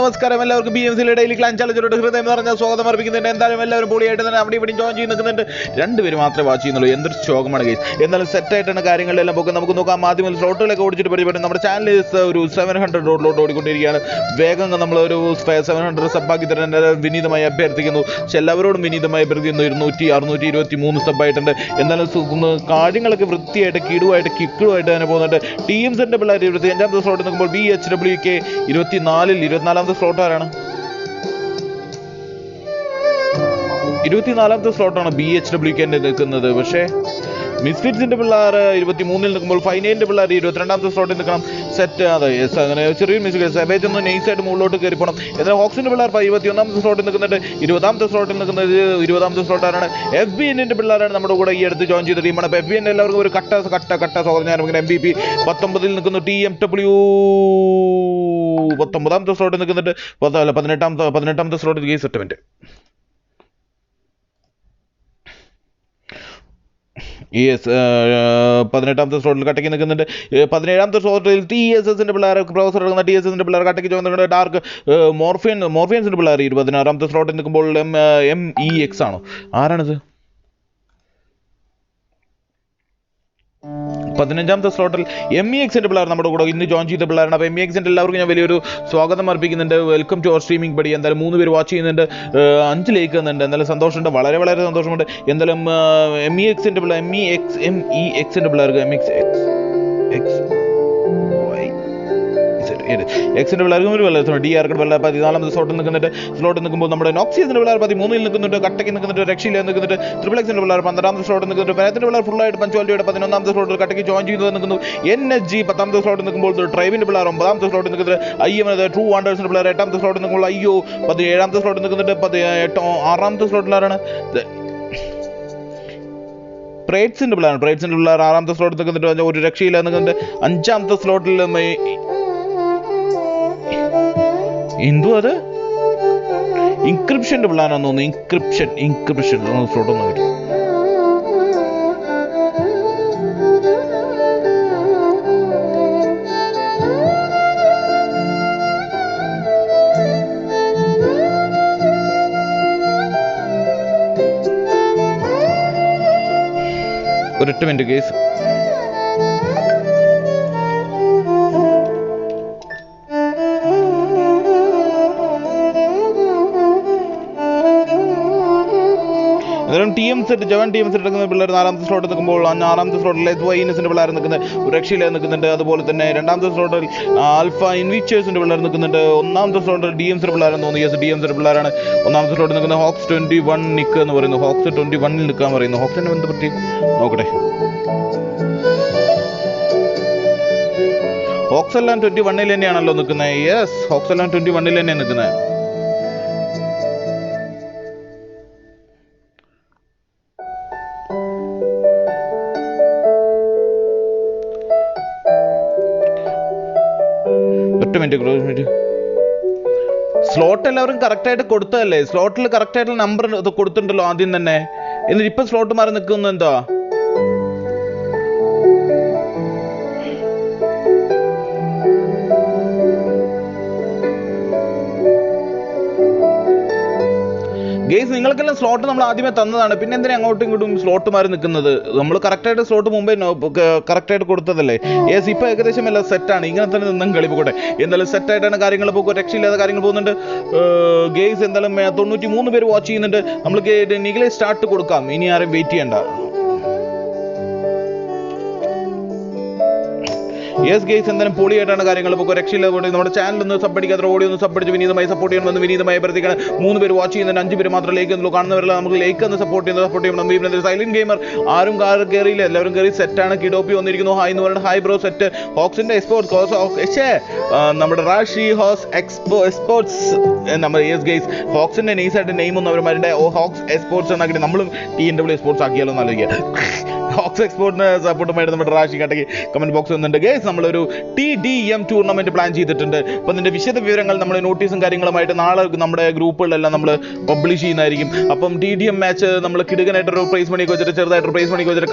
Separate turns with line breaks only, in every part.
നമസ്കാരം എല്ലാവർക്കും PMCL daily clan ചാലഞ്ചിലോട്ട് ഹൃദയം നിറഞ്ഞ സ്വാഗതം അർപ്പിക്കുന്നുണ്ട്. എന്തായാലും എല്ലാവരും പൊളിയായിട്ട് തന്നെ അവിടെ ഇവിടെ ജോയിൻ ചെയ്ത് നിൽക്കുന്നുണ്ട്. രണ്ടുപേര് മാത്രമേ വാച്ച് ചെയ്യുന്നുള്ളൂ. എന്തൊരു ശോകമാണ് ഗൈസ്. എന്നാലും സെറ്റായിട്ടാണ് കാര്യങ്ങളെല്ലാം പോകുന്നത്. നമുക്ക് നോക്കാം. ആദ്യം സ്ലോട്ടുകളൊക്കെ ഓടിച്ചിട്ട് പരിപാടി നമ്മുടെ ചാനൽ ഒരു 700 റോഡിലോട്ട് ഓടിക്കൊണ്ടിരിക്കുകയാണ്. വേഗം നമ്മളൊരു 700 സബ്ബാക്കി തരാൻ വിനീതമായി അഭ്യർത്ഥിക്കുന്നു. പക്ഷെ എല്ലാവരോടും വിനീതമായി അഭ്യർത്ഥിക്കുന്നു. 200, 623 സബ്ബായിട്ടുണ്ട്. എന്നാലും കാര്യങ്ങളൊക്കെ വൃത്തിയായിട്ട് കിടുവായിട്ട് കിക്കുമായിട്ട് തന്നെ പോകുന്നുണ്ട്. ടീംസിന്റെ പിള്ളേർ 25ാമത്തെ സ്ലോട്ട് നിൽക്കുമ്പോൾ BHWK 24ാമത്തെ സ്ലോട്ട് ആരാണ്? 24ാമത്തെ സ്ലോട്ടാണ് BHWK നിൽക്കുന്നത്. പക്ഷേ മിസ്ഫിറ്റ്സിന്റെ പിള്ളേർ 23ൽ നിൽക്കുമ്പോൾ ഫൈനൈറ്റിന്റെ പിള്ളേർ 22ാമത്തെ സ്ലോട്ടിൽ നിൽക്കണം. സെറ്റ് അതെ യെസ് അങ്ങനെ ചെറിയൊരു മിസ്റ്റേക്ക്. സബേജ് ഒന്ന് നൈസായിട്ട് മുകളിലോട്ട് കയറി പോകണം. എന്നാൽ ഹോക്സിന്റെ പിള്ളേർ 21ാമത്തെ സ്ലോട്ടിൽ നിൽക്കുന്നുണ്ട്. 20ാമത്തെ സ്ലോട്ടിൽ നിൽക്കുന്നത് 20ാമത്തെ സ്ലോട്ടാണ്. FBNന്റെ പിള്ളേരാണ് നമ്മുടെ കൂടെ ഈ അടുത്ത് ജോയിൻ ചെയ്ത ടീമാണ്. അപ്പോൾ FBN എല്ലാവർക്കും ഒരു കട്ട സ്വാഗതം. ഞാൻ MVP 19ൽ നിൽക്കുന്നു. TMW 19ാമത്തെ സ്ലോട്ടിൽ നിൽക്കുന്നുണ്ട്. 18ാമത്തെ സ്ലോട്ടിൽ ഈ സെറ്റമെന്റ്. യെസ് 18ാമത്തെ സ്ലോട്ടിൽ കട്ടയ്ക്ക് നിൽക്കുന്നുണ്ട്. 17ാമത്തെ സ്ലോട്ടിൽ TSSന്റെ പിള്ളേർ പ്രൊഫസർ എടുക്കുന്ന TSSന്റെ പിള്ളേർ കട്ടയ്ക്ക് ചോദിക്കുന്നുണ്ട്. ഡാർക്ക് മോർഫിയൻസിന്റെ പിള്ളേർ 16ാമത്തെ സ്ലോട്ടിൽ നിൽക്കുമ്പോൾ MEX ആണോ? ആരാണിത്? 15ാമത്തെ സ്ലോട്ടിൽ MEXന്റെ പിള്ളേർ നമ്മുടെ കൂടെ ഇന്ന് ജോയിൻ ചെയ്ത പിള്ളേരാണ്. അപ്പോൾ MEXന്റെ എല്ലാവർക്കും ഞാൻ വലിയൊരു സ്വാഗതം അർപ്പിക്കുന്നുണ്ട്. Welcome to our streaming buddy. എന്തായാലും 3 പേര് വാച്ച് ചെയ്യുന്നുണ്ട്. 5 ലൈക്ക് തന്നുണ്ട്. എന്തായാലും സന്തോഷമുണ്ട്. വളരെ വളരെ സന്തോഷമുണ്ട്. എന്തായാലും MEXന്റെ പിള്ളേർ MEXന്റെ പിള്ളേർക്ക് എക്സിന്റെ പിള്ളേർക്കും ഒരു വെള്ളത്തിന് DR പിള്ളേർ 14ാമത്തെ സ്ലോട്ടിൽ നിൽക്കുമ്പോൾ നമ്മുടെ നോക്സിയസിന്റെ പിള്ളേർ 13ൽ നിൽക്കുന്നുണ്ട്. കട്ടയ്ക്ക് നിൽക്കുന്നുണ്ട്. രക്ഷയില്ല നിൽക്കുന്നുണ്ട്. XXXന്റെ പിള്ളേർ 12ാമത്തെ സ്ലോട്ടിൽ നിൽക്കുന്നുണ്ട്. ഫെനത്തിന്റെ പിള്ളേർ ഫുള്ളായിട്ട് പഞ്ച്വാലിറ്റിയുടെ 11ാമത്തെ സ്ലോട്ടിൽ കട്ടയ്ക്ക് ജോയിൻ ചെയ്ത് നിൽക്കുന്നു. NSG 10ാമത്തെ സ്ലോട്ടിൽ നിൽക്കുമ്പോൾ ഡ്രൈവിന്റെ പിള്ളേർ 9ാമത്തെ സ്ലോട്ടിൽ നിൽക്കുന്നുണ്ട്. IM ട്രൂ വാണ്ടേഴ്സിന്റെ പിള്ളേർ 8ാമത്തെ സ്ലോട്ടിൽ നിൽക്കുമ്പോൾ AYYO 17ാമത്തെ സ്ലോട്ടിൽ നിൽക്കുന്നുണ്ട്. 6ാമത്തെ സ്ലോട്ടിലാണ് പ്രേറ്റ്സിന്റെ പിള്ളേർ 6ാമത്തെ സ്ലോട്ടിൽ നിൽക്കുന്നുണ്ട്. ഒരു രക്ഷയില്ല നിൽക്കുന്നുണ്ട്. 5ാമത്തെ സ്ലോട്ടിൽ എന്തോ അത് ഇൻക്രിപ്ഷന്റെ പിള്ളേരാണെന്ന് തോന്നുന്നു. ഇൻക്രിപ്ഷൻ സ്ലോട്ട് ഒന്ന് വരും. ഒരൊറ്റ മിനിറ്റ് കേസ്. ജവാൻ ടീം സെറ്റ് എടുക്കുന്ന പിള്ളേർ 4ാമത്തെ സ്ലോട്ടിൽ നിൽക്കുമ്പോൾ 6ാമത്തെ സ്ലോട്ടിൽ SYNSന്റെ പിള്ളേർ നിൽക്കുന്നത്. ഒരു രക്ഷയില്ല നിൽക്കുന്നുണ്ട്. അതുപോലെ തന്നെ 2ാമത്തെ സ്ലോട്ടിൽ ആൽഫ ഇൻവിക്ടേഴ്സിന്റെ പിള്ളേർ നിൽക്കുന്നുണ്ട്. 1ാമത്തെ സ്ലോട്ടിൽ DMCന്റെ പിള്ളേരെന്ന് തോന്നുന്നു. യെസ് DMCന്റെ പിള്ളേരാണ് 1ാമത്തെ സ്ലോട്ടിൽ നിൽക്കുന്നത്. ഹോക്സ് 21 നിൽക്കുക എന്ന് പറയുന്നു. ഹോക്സ് 21ൽ നിൽക്കാൻ പറയുന്നു. ഹോക്സിനെ എന്ത് പറ്റി നോക്കട്ടെ. ഹോക്സ് എല്ലാം 21ൽ തന്നെയാണല്ലോ നിൽക്കുന്നത്. യെസ് ഹോക്സ് എല്ലാം 21ൽ തന്നെയാണ് നിൽക്കുന്നത്. സ്ലോട്ട് എല്ലാവരും കറക്റ്റായിട്ട് കൊടുത്തതല്ലേ? സ്ലോട്ടിൽ കറക്റ്റായിട്ടുള്ള നമ്പർ കൊടുത്തിട്ടുണ്ടല്ലോ ആദ്യം തന്നെ. എന്നിട്ട് ഇപ്പം സ്ലോട്ട് മാറി നിൽക്കുന്നു എന്താ? ഗെയ്സ് നിങ്ങൾക്കെല്ലാം സ്ലോട്ട് നമ്മൾ ആദ്യമേ തന്നതാണ്. പിന്നെ എന്തിനാ അങ്ങോട്ടും ഇങ്ങോട്ടും സ്ലോട്ട് മാറി നിൽക്കുന്നത്? നമ്മൾ കറക്റ്റായിട്ട് സ്ലോട്ട് മുമ്പേ കറക്റ്റായിട്ട് കൊടുത്തതല്ലേ? യെസ് ഇപ്പോൾ ഏകദേശം എല്ലാം സെറ്റാണ്. ഇങ്ങനെ തന്നെ നിന്നും കളി പോകട്ടെ. എന്തായാലും സെറ്റായിട്ടാണ് കാര്യങ്ങൾ പോകുക. രക്ഷയില്ലാത്ത കാര്യങ്ങൾ പോകുന്നുണ്ട്. ഗെയ്സ് എന്തായാലും 93 പേര് വാച്ച് ചെയ്യുന്നുണ്ട്. നമ്മൾക്ക് നികളെ സ്റ്റാർട്ട് കൊടുക്കാം. ഇനി ആരും വെയിറ്റ് ചെയ്യണ്ട. യെസ് ഗെയ്സ് എന്തായാലും പൊളിയായിട്ടാണ് കാര്യങ്ങൾ ഇപ്പോൾ രക്ഷയില്ല. നമ്മുടെ ചാനൽ ഒന്ന് സബ്ബടിക്കാത്ത ഓടി ഒന്ന് സബ്ബടിച്ച് വിനീതമായി സപ്പോർട്ട് ചെയ്യണമെന്ന് വിനീതമായി അഭ്യർത്ഥിക്കണം. 3 പേര് വാച്ച് ചെയ്യുന്നുണ്ട്. 5 പേര് മാത്രം ലൈക്ക് എന്നുള്ളൂ. കാണുന്നവരെല്ലാം നമുക്ക് ലൈക്ക് എന്ന് സപ്പോർട്ട് ചെയ്യണം. ഇവരെന്തായാലും സൈലന്റ് ഗെയിമർ ആരും കയറിയില്ല. എല്ലാവരും കയറി സെറ്റാണ്. കിഡോപ്പി വന്നിരിക്കുന്നു. ഹായ് എന്ന് പറയുന്നത് ഹായ് ബ്രോ സെറ്റ്. ഹോക്സിന്റെ എക്സ്പോർട്സ് നമ്മുടെ റാഷി ഹോസ് എക്സ്പോർട്സ് നമ്മുടെ യെസ് ഗെയ്സ് ഹോക്സിന്റെ നൈസായിട്ട് നെയിം ഒന്നും അവന്മാരുടെ ഹോക്സ് എക്സ്പോർട്സ് എന്നാക്കി നമ്മളും TNW എക്സ്പോർട്സ് ആക്കിയാലോ എന്ന് ആലോചിക്കുക. ബോക്സ് എക്സ്പോർട്ടിന് സപ്പോർട്ടുമായിട്ട് നമ്മുടെ റാഷി കട്ടയ്ക്ക് കമന്റ് ബോക്സ് വന്നിട്ടുണ്ട്. ഗൈസ് നമ്മളൊരു TDM ടൂർണമെന്റ് പ്ലാൻ ചെയ്തിട്ടുണ്ട്. അപ്പോൾ അതിന്റെ വിശദ വിവരങ്ങൾ നമ്മൾ നോട്ടീസും കാര്യങ്ങളുമായിട്ട് നാളെ നമ്മുടെ ഗ്രൂപ്പുകളിലെല്ലാം നമ്മൾ പബ്ലിഷ് ചെയ്യുന്നതായിരിക്കും. അപ്പം TDM മാച്ച് നമ്മൾ കിടുകനായിട്ടൊരു പ്രൈസ് മണിയൊക്കെ വെച്ചിട്ട് ചെറുതായിട്ടൊരു പ്രൈസ് മണിയൊക്കെ വെച്ചിട്ട്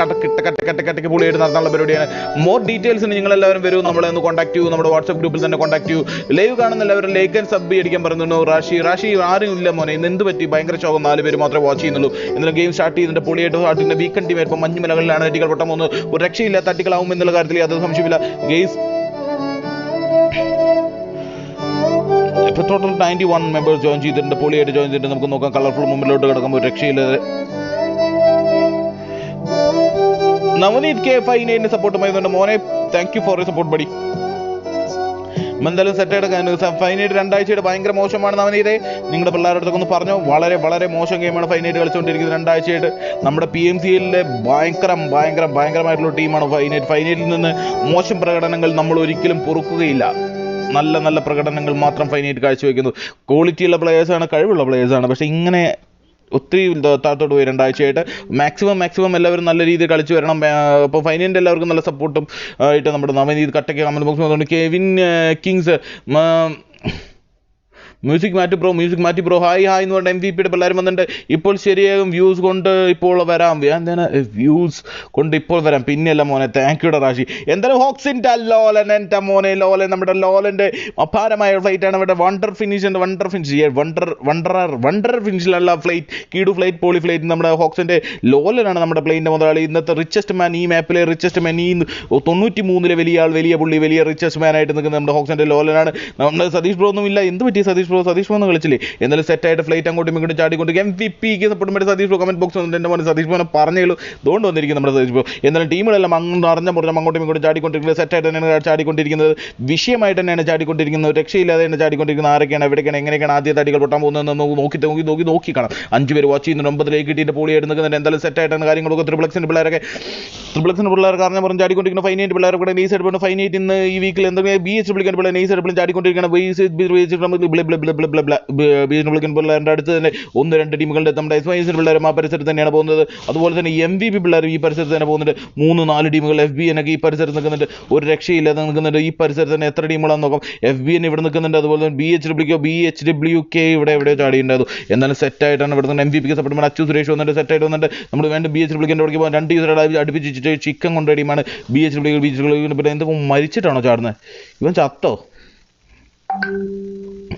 കട്ടക്ക് പൊളിയായിട്ട് നടത്താനുള്ള പരിപാടിയാണ്. മോർ ഡീറ്റെയിൽസിന് നിങ്ങളെല്ലാവരും വരും, നമ്മളെ ഒന്ന് കോൺടാക്ട് ചെയ്യൂ. നമ്മുടെ വാട്സ്ആപ്പ് ഗ്രൂപ്പിൽ തന്നെ കോൺടാക്ട് ചെയ്യൂ. ലൈവ് കാണുന്ന എല്ലാവരും ലൈക്ക് ആൻഡ് സബ് അടിക്കാൻ പറയുന്നു. റാഷി ആരും ഇല്ല മോനെ, ഇന്ന് എന്ത് പറ്റി? ഭയങ്കര ശോകം, 4 പേര് മാത്രമേ വാച്ച് ചെയ്യുന്നുള്ളൂ. എന്നാലും ഗെയിം സ്റ്റാർട്ട് ചെയ്തിട്ട് പൊളിയായിട്ട് സ്റ്റാർട്ടിന്റെ വീക്കെൻഡ് ടീം ഇപ്പം മഞ്ഞുമലകളിലാണ് അടികൾ പൊട്ടാൻ പോകുന്നത്. ഒരു രക്ഷയില്ലാത്ത അടികളാവും എന്നുള്ള കാര്യത്തിൽ യാതൊരു സംശയമില്ല. ഗെയ്സ് ഇപ്പോൾ ടോട്ടൽ 91 മെമ്പേഴ്സ് ജോയിൻ ചെയ്തിട്ടുണ്ട്, പൊളിയായിട്ട് ജോയിൻ ചെയ്തിട്ട് നമുക്ക് നോക്കാം. കളർഫുൾ മുമ്പിലോട്ട് കിടക്കുമ്പോൾ ഒരു രക്ഷയില്ലാതെ നവനീത് കെ ഫൈനൈറ്റിന് സപ്പോർട്ടുമായിരുന്നു. മോനെ thank you for you support buddy. എന്തായാലും സെറ്റായിട്ട് ഫൈനൈറ്റ് 2 ആഴ്ചയുടെ ഭയങ്കര മോശമാണ് നവനീതെ. നിങ്ങളുടെ പിള്ളേരുടെ അടുത്തൊക്കെ ഒന്ന് പറഞ്ഞു. വളരെ വളരെ മോശം ഗെയിമാണ് ഫൈനൈറ്റ് കളിച്ചുകൊണ്ടിരിക്കുന്നത് 2 ആഴ്ചയായിട്ട്. നമ്മുടെ PMCLലെ ഭയങ്കരമായിട്ടുള്ള ടീമാണ് ഫൈനൈറ്റ്. ഫൈനൈറ്റിൽ നിന്ന് മോശം പ്രകടനങ്ങൾ നമ്മൾ ഒരിക്കലും പൊറുക്കുകയില്ല. നല്ല പ്രകടനങ്ങൾ മാത്രം ഫൈനൈറ്റ് കാഴ്ചവെക്കുന്നു. ക്വാളിറ്റിയുള്ള പ്ലേയേഴ്സാണ്, കഴിവുള്ള പ്ലേയേഴ്സാണ്. പക്ഷേ ഇങ്ങനെ ഒത്തിരി താഴത്തോട്ട് പോയി 2 ആഴ്ചയായിട്ട്. മാക്സിമം എല്ലാവരും നല്ല രീതിയിൽ കളിച്ചു വരണം. അപ്പോൾ ഫൈനലിൻ്റെ എല്ലാവർക്കും നല്ല സപ്പോർട്ടും ആയിട്ട് നമ്മുടെ നവനീത് കട്ടയ്ക്ക് കമന്റ് ബോക്സ് വന്നുകൊണ്ട് കെവിൻ കിങ്സ് മ്യൂസിക് മാറ്റി ബ്രോ ഹായ് എന്ന് പറഞ്ഞ MVP പിള്ളേരും വന്നിട്ടുണ്ട്. ഇപ്പോൾ ശരിയാകും വ്യൂസ് കൊണ്ട് ഇപ്പോൾ വരാം. എന്താണ് വ്യൂസ് കൊണ്ട് ഇപ്പോൾ വരാം? പിന്നെയല്ല മോനെ, താങ്ക് യുടെ റാഷി. എന്തായാലും ഹോക്സിൻ്റെ ലോലൻ എൻ്റെ മോനെ ലോലൻ, നമ്മുടെ ലോലൻ്റെ അപാരമായ ഫ്ലൈറ്റാണ്. ഇവിടെ വണ്ടർ ഫിനിഷിലുള്ള ഫ്ലൈറ്റ്, കീടു ഫ്ലൈറ്റ്, പോളി ഫ്ലൈറ്റ്. നമ്മുടെ ഹോക്സിൻ്റെ ലോലനാണ് നമ്മുടെ പ്ലെയിൻ്റെ മുതലാളി. ഇന്നത്തെ റിച്ചസ്റ്റ് മാൻ, ഈ മാപ്പിലെ റിച്ചസ്റ്റ് മാൻ, ഈ 93 വലിയ ആൾ, വലിയ പുള്ളി, വലിയ റിച്ചസ്റ്റ് മാൻ ആയിട്ട് നിൽക്കുന്നത് നമ്മുടെ ഹോക്സിൻ്റെ ലോലനാണ്. നമ്മുടെ സതീഷ് ബ്രോ ഒന്നും ഇല്ല. എന്ത് പറ്റി സതീഷ് ബ്രോ ഒന്നും കളിച്ചില്ലേ? എന്നാലും സെറ്റായിട്ട് ഫ്ലൈറ്റ് അങ്ങോട്ടും ഇങ്ങോട്ടും ചാടിക്കൊണ്ട് MVP support Sathish bro comment box വന്നിട്ട് എൻ്റെ മോനെ സതീഷ് ബ്രോനെ പറഞ്ഞുള്ളൂ. അതുകൊണ്ട് വന്നിരിക്കും നമ്മുടെ സതീഷ് ബ്രോ. എന്നാലും ടീമുകളെല്ലാം അങ്ങോട്ടും ഇങ്ങോട്ടും ചാടിക്കൊണ്ടിരിക്കുന്നത് സെറ്റായിട്ട് തന്നെയാണ് ചാടിക്കൊണ്ടിരിക്കുന്നത്. വിഷയമായിട്ട് തന്നെയാണ് ചാടിക്കൊണ്ടിരിക്കുന്നത്. രക്ഷയില്ലാതെയാണ് ചാടിക്കൊണ്ടിരിക്കുന്നത്. ആരൊക്കെയാണ്, എവിടേക്കാണ്, എങ്ങനെയൊക്കെയാണ് ആദ്യത്തെ അടികൾ പൊട്ടാൻ പോകുന്നതെന്ന് നോക്കി കാണാം. 5 പേര് വാച്ച് ചെയ്യുന്നുണ്ട്. 9 ലേക്ക് കിട്ടിയിട്ട് പോളിയായിട്ട് നിൽക്കുന്നുണ്ട്. എന്തായാലും സെറ്റായിട്ടാണ് കാര്യങ്ങളൊക്കെ. ത്രിപ്ലക്സിൻ്റെ പിള്ളേരൊക്കെ കാരണം പറഞ്ഞ് ചാടിക്കൊണ്ടിരിക്കുന്ന ഫൈനൈറ്റ് പിള്ളേരെ കൂടെ നൈസ് ആയിട്ട് ഫൈനൈറ്റ് ഇന്ന് ഈ വീക്കിൽ എന്തെങ്കിലും BHWK പിള്ളേർ നൈസ് ആയിട്ട് ചാടിക്കൊണ്ടിരിക്കണം. പിള്ളേരുടെ അടുത്ത് തന്നെ 1-2 ടീമുകളുടെ നമ്മുടെ SYS പിള്ളേരും ആ പരിസരത്ത് തന്നെയാണ് പോകുന്നത്. അതുപോലെ തന്നെ MVP പിള്ളേരും ഈ പരിസരത്ത് തന്നെ പോകുന്നുണ്ട്. 3-4 ടീമുകൾ FBN ഒക്കെ ഈ പരിസരത്ത് നിൽക്കുന്നുണ്ട്. ഒരു രക്ഷയില്ലാതെ നിൽക്കുന്നുണ്ട്. ഈ പരിസരത്ത് തന്നെ എത്ര ടീമുകളാണെന്ന് നോക്കാം. FBN ഇവിടെ നിൽക്കുന്നുണ്ട്. അതുപോലെ തന്നെ BHWK ഇവിടെ ചാടിയുണ്ടായിരുന്നു. എന്നാലും സെറ്റായിട്ടാണ് ഇവിടെ നിന്ന് MVP സപ്പോർട്ട് അച്ചു സുരേഷ് വന്നിട്ട് സെറ്റായിട്ട് വന്നിട്ട് നമ്മൾ വേണ്ട BHWK ഇവിടേക്ക് പോകാൻ 2 ടീച്ചറുടെ അടുപ്പിച്ച് ചിക്കൻ കൊണ്ട ടീമാണ് BHWK. പിന്നെ എന്തൊക്കെ മരിച്ചിട്ടാണോ ചാടുന്നത്? ഇവൻ ചത്തോ?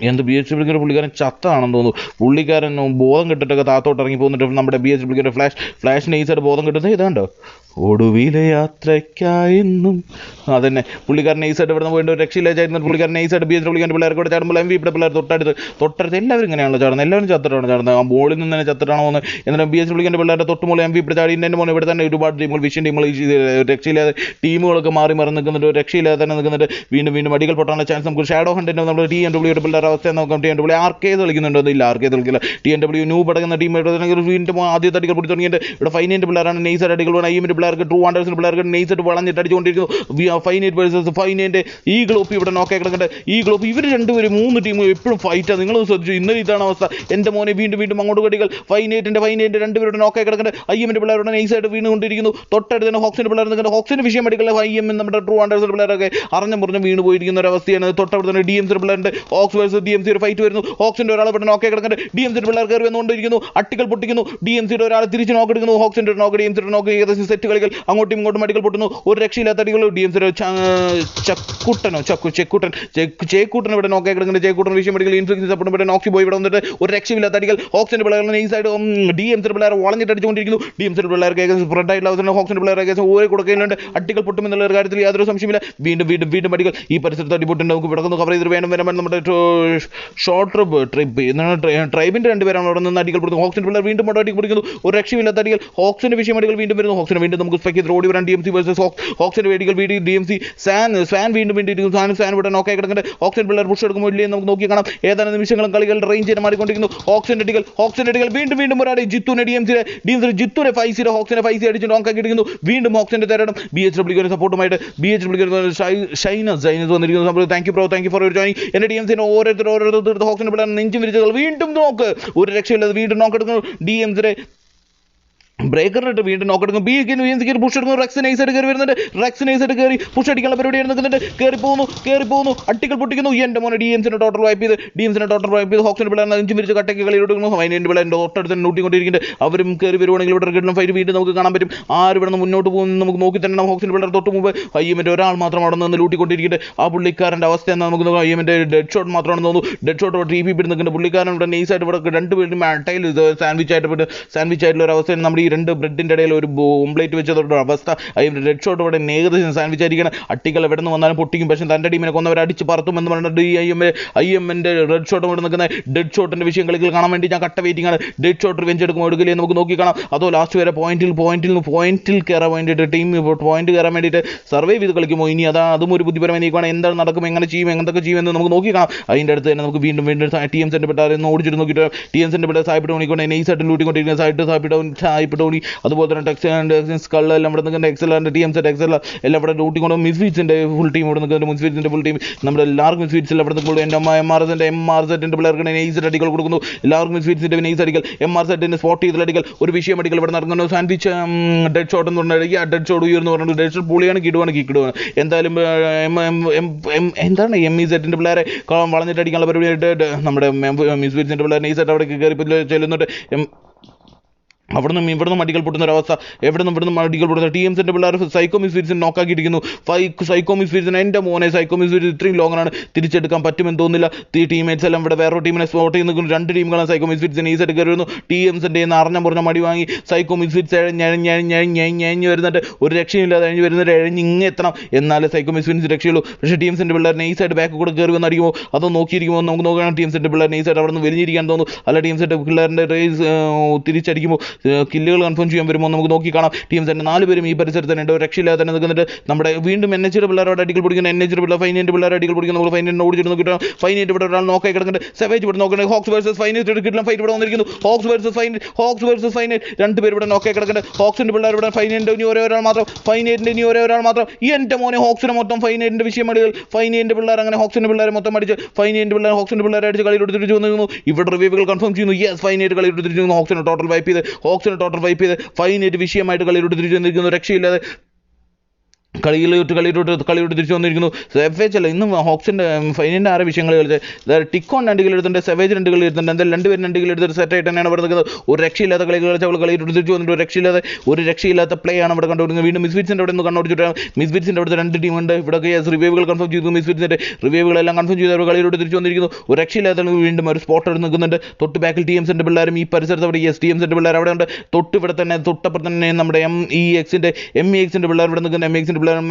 എന്ത് BHWK പുള്ളിക്കാരൻ ചത്താണെന്ന് തോന്നുന്നു. പുള്ളിക്കാരൻ ബോധം കെട്ടിട്ടൊക്കെ താത്തോട്ട് ഇറങ്ങി പോകുന്നിട്ട് നമ്മുടെ BHWK ഫ്ലാഷ് നൈസായിട്ട് ബോധം കിട്ടുന്നത് ഇതാണ്ടോ. ഒടുവിലെ യാത്രയ്ക്കായെന്നും അതന്നെ പുള്ളിക്കാരൻ നൈസായിട്ട് ഇവിടെ നിന്ന് പോയിട്ട് രക്ഷയില്ലായിരുന്നു. പുള്ളിക്കാരൻ നൈസായിട്ട് BHWK പിള്ളേർക്ക് കൂടെ ചാടുമ്പോൾ MVP പിള്ളേർ തൊട്ടടുത്ത് എല്ലാവരും ഇങ്ങനെയാണല്ലോ ചാടുന്നത്. എല്ലാവരും ചത്തിട്ടാണ് ചാടുന്നത്. ആ ബോളിൽ നിന്ന് തന്നെ ചത്തിട്ടാണോ എന്ന്. എന്നാലും BHWK പിള്ളേരുടെ തൊട്ടുമൂലം MVP ചാടിൻ്റെ മോനെ ഇവിടെ തന്നെ ഒരുപാട് ടീമുകൾ, വിഷയം ടീമുകൾ, രക്ഷയില്ലാതെ ടീമുകളൊക്കെ മാറി നിൽക്കുന്നുണ്ട്. രക്ഷയില്ലാതെ തന്നെ നിൽക്കുന്നുണ്ട്. വീണ്ടും അടികൾ പൊട്ടാനുള്ള ചാൻസ് നമുക്ക്. ഷാഡോ ഹണ്ടിൻ്റെ നമ്മുടെ TNW പിള്ളേരുടെ അവസ്ഥ നോക്കാം. TNW ആർക്കേത് കളിക്കുന്നുണ്ടോ? ഇല്ല, ആർക്കേത് കളിക്കില്ല. TNW ന്യൂബ് അടങ്ങുന്ന ടീമായിട്ട് വീണ്ടും ആദ്യത്തെ അടികൾ പിടിച്ചു തുടങ്ങിയിട്ട് ഇവിടെ ഫൈനൈറ്റ് പിള്ളേരാണ് നൈസായിട്ട് അടികൾ വേണം. IM പിള്ളേർക്ക്, ട്രൂ വാണ്ടേഴ്സിന് പിള്ളേർക്ക് നൈസായിട്ട് വളഞ്ഞിട്ട് അടിച്ചുകൊണ്ടിരിക്കുന്നു. Finite versus finite. ഈ ഗ്ലോപ്പ് ഇവിടെ നോക്കാൻ കിടക്കുന്നുണ്ട്. ഈ ഗ്ലോപ്പ് ഇവർ 3 ടീമും എപ്പോഴും ഫൈറ്റാണ്. നിങ്ങൾ ശ്രദ്ധിച്ചു, ഇന്നലെ ഇതാണ് അവസ്ഥ. എൻ്റെ മോനെ വീണ്ടും അങ്ങോട്ട് കടികൾ. ഫൈനൈറ്റിൻ്റെ 2 പേരുടെ നോക്കാൻ കിടക്കുന്നുണ്ട്. IM പിള്ളേരുടെ നൈസായിട്ട് വീണുകൊണ്ടിരിക്കുന്നു. തൊട്ടടുത്ത് തന്നെ ഹോക്സിൻ്റെ പിള്ളേർ നിൽക്കുന്നത്. ഹോക്സിൻ്റെ വിഷയം അടികളിൽ IM നമ്മുടെ ട്രൂ വാണ്ടേഴ്സിൻ്റെ പിള്ളേരൊക്കെ അറിഞ്ഞും വീണ് പോയിരിക്കുന്ന ഒരു അവസ്ഥയാണ്. തൊട്ടടുത്ത് തന്നെ DMC പിള്ളേരുടെ ഹോക്സ് വേഴ്സസ് DMC ഒരു ഫൈറ്റ് വരുന്നു. ഹോക്സിൻ്റെ ഒരാൾ ഇവിടെ നോക്കാൻ കിടക്കുന്നുണ്ട്. DMC പിള്ളേർ കയറി വന്നുകൊണ്ടിരിക്കുന്നു. അട്ടികൾ പൊട്ടിക്കുന്നു. DMCയുടെ ഒരാൾ തിരിച്ച് നോക്കെടുക്കുന്നു. ഹോക്സിൻ്റെ DMCയുടെ നോക്ക് ഏകദേശം സെറ്റ് കളികൾ. അങ്ങോട്ടും ഇങ്ങോട്ടും അടികൾ പൊട്ടുന്നു. ഒരു രക്ഷയില്ലാത്ത അടികൾ. DMCയുടെ ചേക്കൂട്ടൻ ഇവിടെ നോക്കാൻ കിടക്കുന്നുണ്ട്. ചേക്കൂട്ടൻ വിഷയം അടികൾ. ഇൻഫ്ലിക്സ് സപ്പോർട്ട് ഇവിടെ നോക്കി പോയി ഇവിടെ വന്നിട്ട് ഒരു രക്ഷയില്ലാത്ത അടികൾ. ഹോക്സിൻ്റെ പിള്ളേർ നൈസായിട്ട് DMCയുടെ പിള്ളേർ വളഞ്ഞിട്ട് അടിച്ചുകൊണ്ടിരിക്കുന്നു. DMCയുടെ പിള്ളേർക്ക് ഏകദേശം സ്പ്രെഡ് ആയിട്ടുള്ള അവസരം ഹോക്സിൻ്റെ പിള്ളേർ ഏകദേശം ഓരോ കൊടുക്കുന്നുണ്ട്. അട്ടികൾ പൊട്ടുമെന്നുള്ള ഒരു കാര്യത്തിൽ യാതൊരു സംശയമില്ല. വീണ്ടും അടികൾ. ഈ പരിസരത്ത് അടിപൊട്ടുണ്ട്. നമുക്ക് ഇവിടെ കവർ ചെയ്ത് വേണം നമ്മുടെ ഷോർട്ട് ട്രിപ്പ് എന്നാണ് ട്രൈബിൻ്റെ 2 പേരാണ് അവിടെ നിന്ന് അടികൾ പൊടുന്നത്. ഹോക്സിൻ്റെ പിള്ളേർ വീണ്ടും അടി പിടിക്കുന്നു. ഒരു രക്ഷയില്ലാത്ത അടികൾ. ഹോക്സിൻ്റെ വിഷയം അടികൾ വീണ്ടും വരുന്നു. ഹോക്സിന് വീണ്ടും നമുക്ക് സ്പെക്ക് ചെയ്ത് ഓടി വരാൻ DMC വേഴ്സസ് ഹോക്സിൻ്റെ വേടികൾ DMC സ്വാൻ വീണ്ടും സ്വാൻ ഇവിടെ നോക്കാൻ കിടക്കുന്നുണ്ട്. ഹോക്സിൻ്റെ പിള്ളേർ പുഷ് എടുക്കുമ്പോൾ ഇല്ലേ നമുക്ക് നോക്കി കാണാം. ഏതാനും നിമിഷങ്ങളും കളികളുടെ റേഞ്ച് മാറിക്കൊണ്ടിരിക്കുന്നു. ഹോക്സിൻ്റെ അടികൾ വീണ്ടും ഒരാൾ ജിത്തുവിനെ ജിത്തുവിനെ 5-0 ഹോക്സിനെ 5 അടിച്ച് നോക്കാക്കിയിരിക്കുന്നു. വീണ്ടും ഹോക്സിൻ്റെ തരണം. BHWK സപ്പോർട്ടുമായിട്ട് BHWK ഷൈനസ് വന്നിരിക്കുന്നു. Thank you for your joining. എൻ്റെ DMCനെ ഓരോരുത്തർ ഹോക്സിൻ്റെ പിള്ളേർ നെഞ്ചും വിരിച്ചുകൾ. വീണ്ടും നോക്ക്. ഒരു രക്ഷയില്ലാതെ വീണ്ടും നോക്കെടുക്കുന്നു. DMCയുടെ ബ്രേക്കറിട്ട് വീണ്ടും നോക്കെടുക്കും ബി പുഷ് എടുക്കും റെക്സ് നൈസായിട്ട് കയറി വരുന്നുണ്ട് റെക്സ് നൈസായിട്ട് കയറി പുഷ് അടിക്കാനുള്ള പരിപാടി എടുക്കുന്നുണ്ട് കയറി പോകുന്നു അട്ടികൾ പൊട്ടിക്കുന്നു എൻ്റെ മോനെ ഡിഎംസിന്റെ ടോട്ടൽ വൈപ്പ് ചെയ്ത് ഹോക്സിന്റെ പിള്ളേർ 5 മിനിറ്റ് കട്ടയ്ക്ക് കളി കൊടുക്കുന്നു ഫൈനലിന്റെ പിള്ളേർ തൊട്ടടുത്ത് നോട്ടിക്കൊണ്ടിരിക്കുന്നുണ്ട് അവരും കയറി വരുവാണെങ്കിൽ ഇവിടെ കിട്ടുന്ന ഫൈറ്റ് വീണ്ടും നമുക്ക് കാണാൻ പറ്റും ആര് ഇവിടെ നിന്ന് മുന്നോട്ട് പോകുന്നു നമുക്ക് നോക്കി തന്നെ ഹോക്സിന്റെ പിള്ളേർ തൊട്ട് മുമ്പ് അയ്യമ്മൻ്റെ ഒരാൾ മാത്രം അവിടെ നിന്ന് ലൂട്ടിക്കൊണ്ടിരിക്കുന്നുണ്ട് ആ പുള്ളിക്കാരൻ്റെ അവസ്ഥ എന്നാൽ നമുക്ക് നോക്കാം അയ്യമ്മൻ്റെ ഡെഡ് ഷോട്ട് മാത്രമാണ് തോന്നുന്നു ഡെഡ് ഷോട്ട് ഇവിടെ TP നിൽക്കുന്നുണ്ട് പുള്ളിക്കാരൻ ഇവിടെ നൈസായിട്ട് ഇവിടെ രണ്ടുപേരും അട്ടയിൽ സാൻഡ്വിച്ച് ആയിട്ടുള്ള ഒരു അവസ്ഥയാണ് നമ്മുടെ ഈ രണ്ട് ബ്രെഡിൻ്റെ ഇടയിൽ ഒരു ഓംപ്ലേറ്റ് വെച്ചതോടെ അവസ്ഥ അതിൻ്റെ റെഡ് ഷോട്ട് ഇവിടെ ഏകദേശം സാൻഡ്വിച്ച് ആയിരിക്കണം അട്ടികൾ എവിടെ നിന്ന് വന്നാലും പൊട്ടിക്കും പക്ഷേ തൻ്റെ ടീമിനെ കൊന്നവരെ അടിച്ച് പറത്തുമെന്ന് പറഞ്ഞിട്ട് ഈ IMൻ്റെ റെഡ് ഷോട്ട് ഇവിടെ നിൽക്കുന്ന ഡെഡ് ഷോട്ടിൻ്റെ വിഷയം കളികൾ കാണാൻ വേണ്ടി ഞാൻ കട്ട വെയിറ്റിംഗ് ആണ് ഡെഡ് ഷോട്ട് റിവെഞ്ച് എടുക്കുമ്പോൾ എടുക്കില്ലേ നമുക്ക് നോക്കി കാണാം അതോ ലാസ്റ്റ് വരെ പോയിന്റിൽ കയറാൻ വേണ്ടിയിട്ട് ടീം പോയിന്റ് കയറാൻ വേണ്ടിയിട്ട് സർവൈവ് ചെയ്ത് കളിക്കുമോ ഇനി അതും ഒരു ബുദ്ധിപരമായി നീക്കുകയാണ് എന്താണ് നടക്കും എങ്ങനെ ചെയ്യും എന്തൊക്കെ ചെയ്യുമെന്ന് നമുക്ക് നോക്കി കാണാം അതിൻ്റെ അടുത്ത് തന്നെ നമുക്ക് വീണ്ടും TMസിൻ്റെ പെട്ടാൽ ഓടിച്ചിട്ട് നോക്കിയിട്ട് TMസിൻ്റെ പെട്ട സായിപ്പിട്ട് ഓണിക്കൊണ്ട് നൈസായിട്ട് ലൂട്ടിക്കൊണ്ടിരിക്കുന്ന സായിപ്പിട്ട് ഓണി അതുപോലെ തന്നെ ടെക്സ് എല്ലാം ഇവിടെ നിൽക്കുന്ന എക്സലാൻ്റെ TMസിൻ്റെ എക്സൽ എല്ലാം ഇവിടെ ലൂട്ടിക്കൊണ്ട് മിസ്ഫിറ്റ്സിൻ്റെ ഫുൾ ടീം ഇവിടെ നിൽക്കുന്നുണ്ട് മിസ്ഫിറ്റ്സിൻ്റെ ഫുൾ ടീം നമ്മുടെ എല്ലാവർക്കും മിസ്ഫിറ്റ്സിൽ അവിടെ നിൽക്കുമ്പോൾ എൻ്റെ MRZൻ്റെ പിള്ളേർക്ക് നൈസ് അടികൾ കൊടുക്കുന്നു എല്ലാവർക്കും മിസ്ഫിറ്റ്സിൻ്റെ നൈസ് അടികൾ MRZൻ്റെ സ്പോട്ട് ചെയ്തുള്ള അടികൾ ഒരു വിഷയം അടികൾ ഇവിടെ നടക്കുന്നു സാൻഡ്വിച്ച് ഡെഡ് ഷോട്ട് എന്ന് പറഞ്ഞാൽ ആ ഡെഡ് ഷോട്ട് ഉയർന്നു പറഞ്ഞിട്ട് ഡെഡ് ഷോട്ട് പൊളിയാണ് കിടുവാണ് എന്തായാലും എന്താണ് MEZൻ്റെ പിള്ളേരെ വളഞ്ഞിട്ട് അടിക്കാനുള്ള പരിപാടിയായിട്ട് നമ്മുടെ മിസ്ഫിറ്റ്സിൻ്റെ പിള്ളേർ നൈസായിട്ട് അവിടെ കയറി ചെല്ലുന്നുണ്ട് ഇവിടുന്ന് മടികൾ പൊട്ടുന്ന ഒരവസ്ഥ ഇവിടുന്ന് മടികൾ പൊട്ടുന്ന TMസിൻ്റെ പിള്ളേർ സൈക്കോ മിസ്ഫിറ്റ്സിനെ നോക്കാക്കിയിരിക്കുന്നു സൈക്കോ മിസ്ഫിറ്റ്സിന് എൻ്റെ മോനെ സൈക്കോ മിസ്ഫിറ്റ്സ് ഇത്രയും ലോങ്ങാണ് തിരിച്ചെടുക്കാൻ പറ്റുമെന്ന് തോന്നുന്നില്ല ടീമേറ്റ്സ് എല്ലാം ഇവിടെ വേറൊരു ടീമിനെ സ്പോട്ട് ചെയ്ത് നിൽക്കുന്നു രണ്ട് ടീമുകളാണ് സൈക്കോ മിസ്ഫിറ്റ്സിന് ഈസായിട്ട് കയറി വരുന്നു TMസിൻ്റെ അറിഞ്ഞ മടി വാങ്ങി സൈക്കോ മിസ്ഫിറ്റ്സ് എഴഞ്ഞ് വരുന്നുണ്ട് ഒരു രക്ഷയില്ലാതെ എഴഞ്ഞ് വരുന്നിട്ട് എഴഞ്ഞിങ്ങ് എത്തണം എന്നാലേ സൈക്കോ മിസ്ഫിറ്റ്സ് രക്ഷയുള്ളൂ പക്ഷേ TMസിൻ്റെ പിള്ളേർ നൈസായിട്ട് ബാക്ക് കൂടെ കയറി വന്നടിക്കുമോ അതോ നോക്കിയിരിക്കുമോ നമുക്ക് നോക്കുകയാണ് TMസിൻ്റെ പിള്ളേർ നൈസായിട്ട് അവിടെ നിന്ന് വലിഞ്ഞിരിക്കാൻ തോന്നുന്നു അല്ല TMസിൻ്റെ പിള്ളേരുടെ റേസ് തിരിച്ചടിക്കുമ്പോൾ കില്ലുകൾ കൺഫേം ചെയ്യാൻ വരുമ്പോൾ നമുക്ക് നോക്കി കാണാം ടീംസിൻ്റെ 4 പേരും ഈ പരിസരത്ത് തന്നെ ഉണ്ട് രക്ഷയില്ലാതെ തന്നെ നിൽക്കുന്നുണ്ട് നമ്മുടെ വീണ്ടും NHയുടെ പിള്ളേരോട് അടികൾ പിടിക്കുന്ന NHയുടെ പിള്ളേർ ഫൈനലിൻ്റെ പിള്ളേർ അടികൾ പിടിക്കുന്ന നമ്മൾ ഫൈനലിനെ ഓടിച്ചിട്ട് നോക്കിയിട്ട് ഫൈനലിൻ്റെ ഇവിടെ ഒരാൾ നോക്കായി കിടക്കുന്നുണ്ട് സെവേജ് ഇവിടെ നോക്കുന്നത് ഹോക്സ് വേഴ്സസ് ഫൈനലിസ്റ്റ് കിട്ടുന്ന ഫൈറ്റ് ഇവിടെ വന്നിരിക്കുന്നു ഹോക്സ് വേഴ്സസ് ഫൈനൽ രണ്ടുപേരും ഇവിടെ നോക്കായി കിടക്കുന്നുണ്ട് ഹോക്സിൻ്റെ പിള്ളേർ ഇവിടെ ഫൈനലിൻ്റെ ഇനി ഒരേ ഒരാൾ മാത്രം ഈ എൻ്റെ മോനെ ഹോക്സിനെ മൊത്തം ഫൈനലിൻ്റെ വിഷയമടികൾ ഫൈനലിൻ്റെ പിള്ളേർ അങ്ങനെ ഹോക്സിൻ്റെ പിള്ളേരെ മൊത്തം അടിച്ച് ഹോക്സിൻ്റെ പിള്ളേരെ അടിച്ച് കളിയിലോട്ട് തിരിച്ചു വന്നിരുന്നു ഇവിടെ റിവ്യൂകൾ കൺഫേം ചെയ്യുന്നു യെസ് ഫൈനലിൽ കളിയിലോട്ട് തിരിച്ചു വന്നു ഹോക്സിനെ ടോട്ടൽ വൈപ്പ് ചെയ്ത് ഫൈനേറ്റ് വിഷയമായിട്ട് കളിയിലോട്ട് തിരിച്ചു വന്നിരിക്കുന്നു രക്ഷയില്ലാതെ കളിയിലോട്ട് തിരിച്ചു വന്നിരിക്കുന്നു സെവേജ് അല്ല ഇന്നും ഹോക്സിൻ്റെ ഫൈനലിൻ്റെ 6 വിഷയങ്ങൾ കളിച്ചത് ടിക്കോൺ 2 കിലോ എടുത്തിട്ടുണ്ട് സെവേജ് 2 കിലോ എടുത്തിട്ടുണ്ട് എന്തായാലും 2 പേരും 2 കിലോ എടുത്തിട്ട് സെറ്റായിട്ട് തന്നെയാണ് ഇവിടെ നിൽക്കുന്നത് ഒരു രക്ഷയില്ലാത്ത കളികൾ കളിച്ച് അവൾ കളിയിലോട്ട് തിരിച്ചു വന്നിട്ട് ഒരു രക്ഷയില്ലാത്ത പ്ലേ ആണ് ഇവിടെ കണ്ടുപിടിക്കുന്നത് വീണ്ടും മിസ്ഫിറ്റ്സിൻ്റെ അവിടെ നിന്ന് കണ്ടുപിടിച്ചിട്ടാണ് മിസ്ഫിറ്റ്സിൻ്റെ അവിടുത്തെ 2 ടീമുണ്ട് ഇവിടെ റിവ്യൂകൾ കൺഫേം ചെയ്തു മിസ്ഫിറ്റ്സിൻ്റെ റിവ്യൂകളെല്ലാം കൺഫേം ചെയ്ത് അവർ കളിയിലോട്ട് തിരിച്ചു വന്നിരിക്കുന്നു ഒരു രക്ഷയില്ലാത്ത വീണ്ടും ഒരു സ്പോട്ട് എടുത്ത് നിൽക്കുന്നുണ്ട് തൊട്ട് ബാക്കിൽ TMസിൻ്റെ പിള്ളേരും ഈ പരിസരത്ത് അവിടെ TMസിൻ്റെ പിള്ളേർ അവിടെ ഉണ്ട് തൊട്ടപ്പുറത്ത് തന്നെ നമ്മുടെ MEXൻ്റെ പിള്ളേർ ഇവിടെ നിൽക്കുന്ന MEXൻ്റെ പിള്ളേരും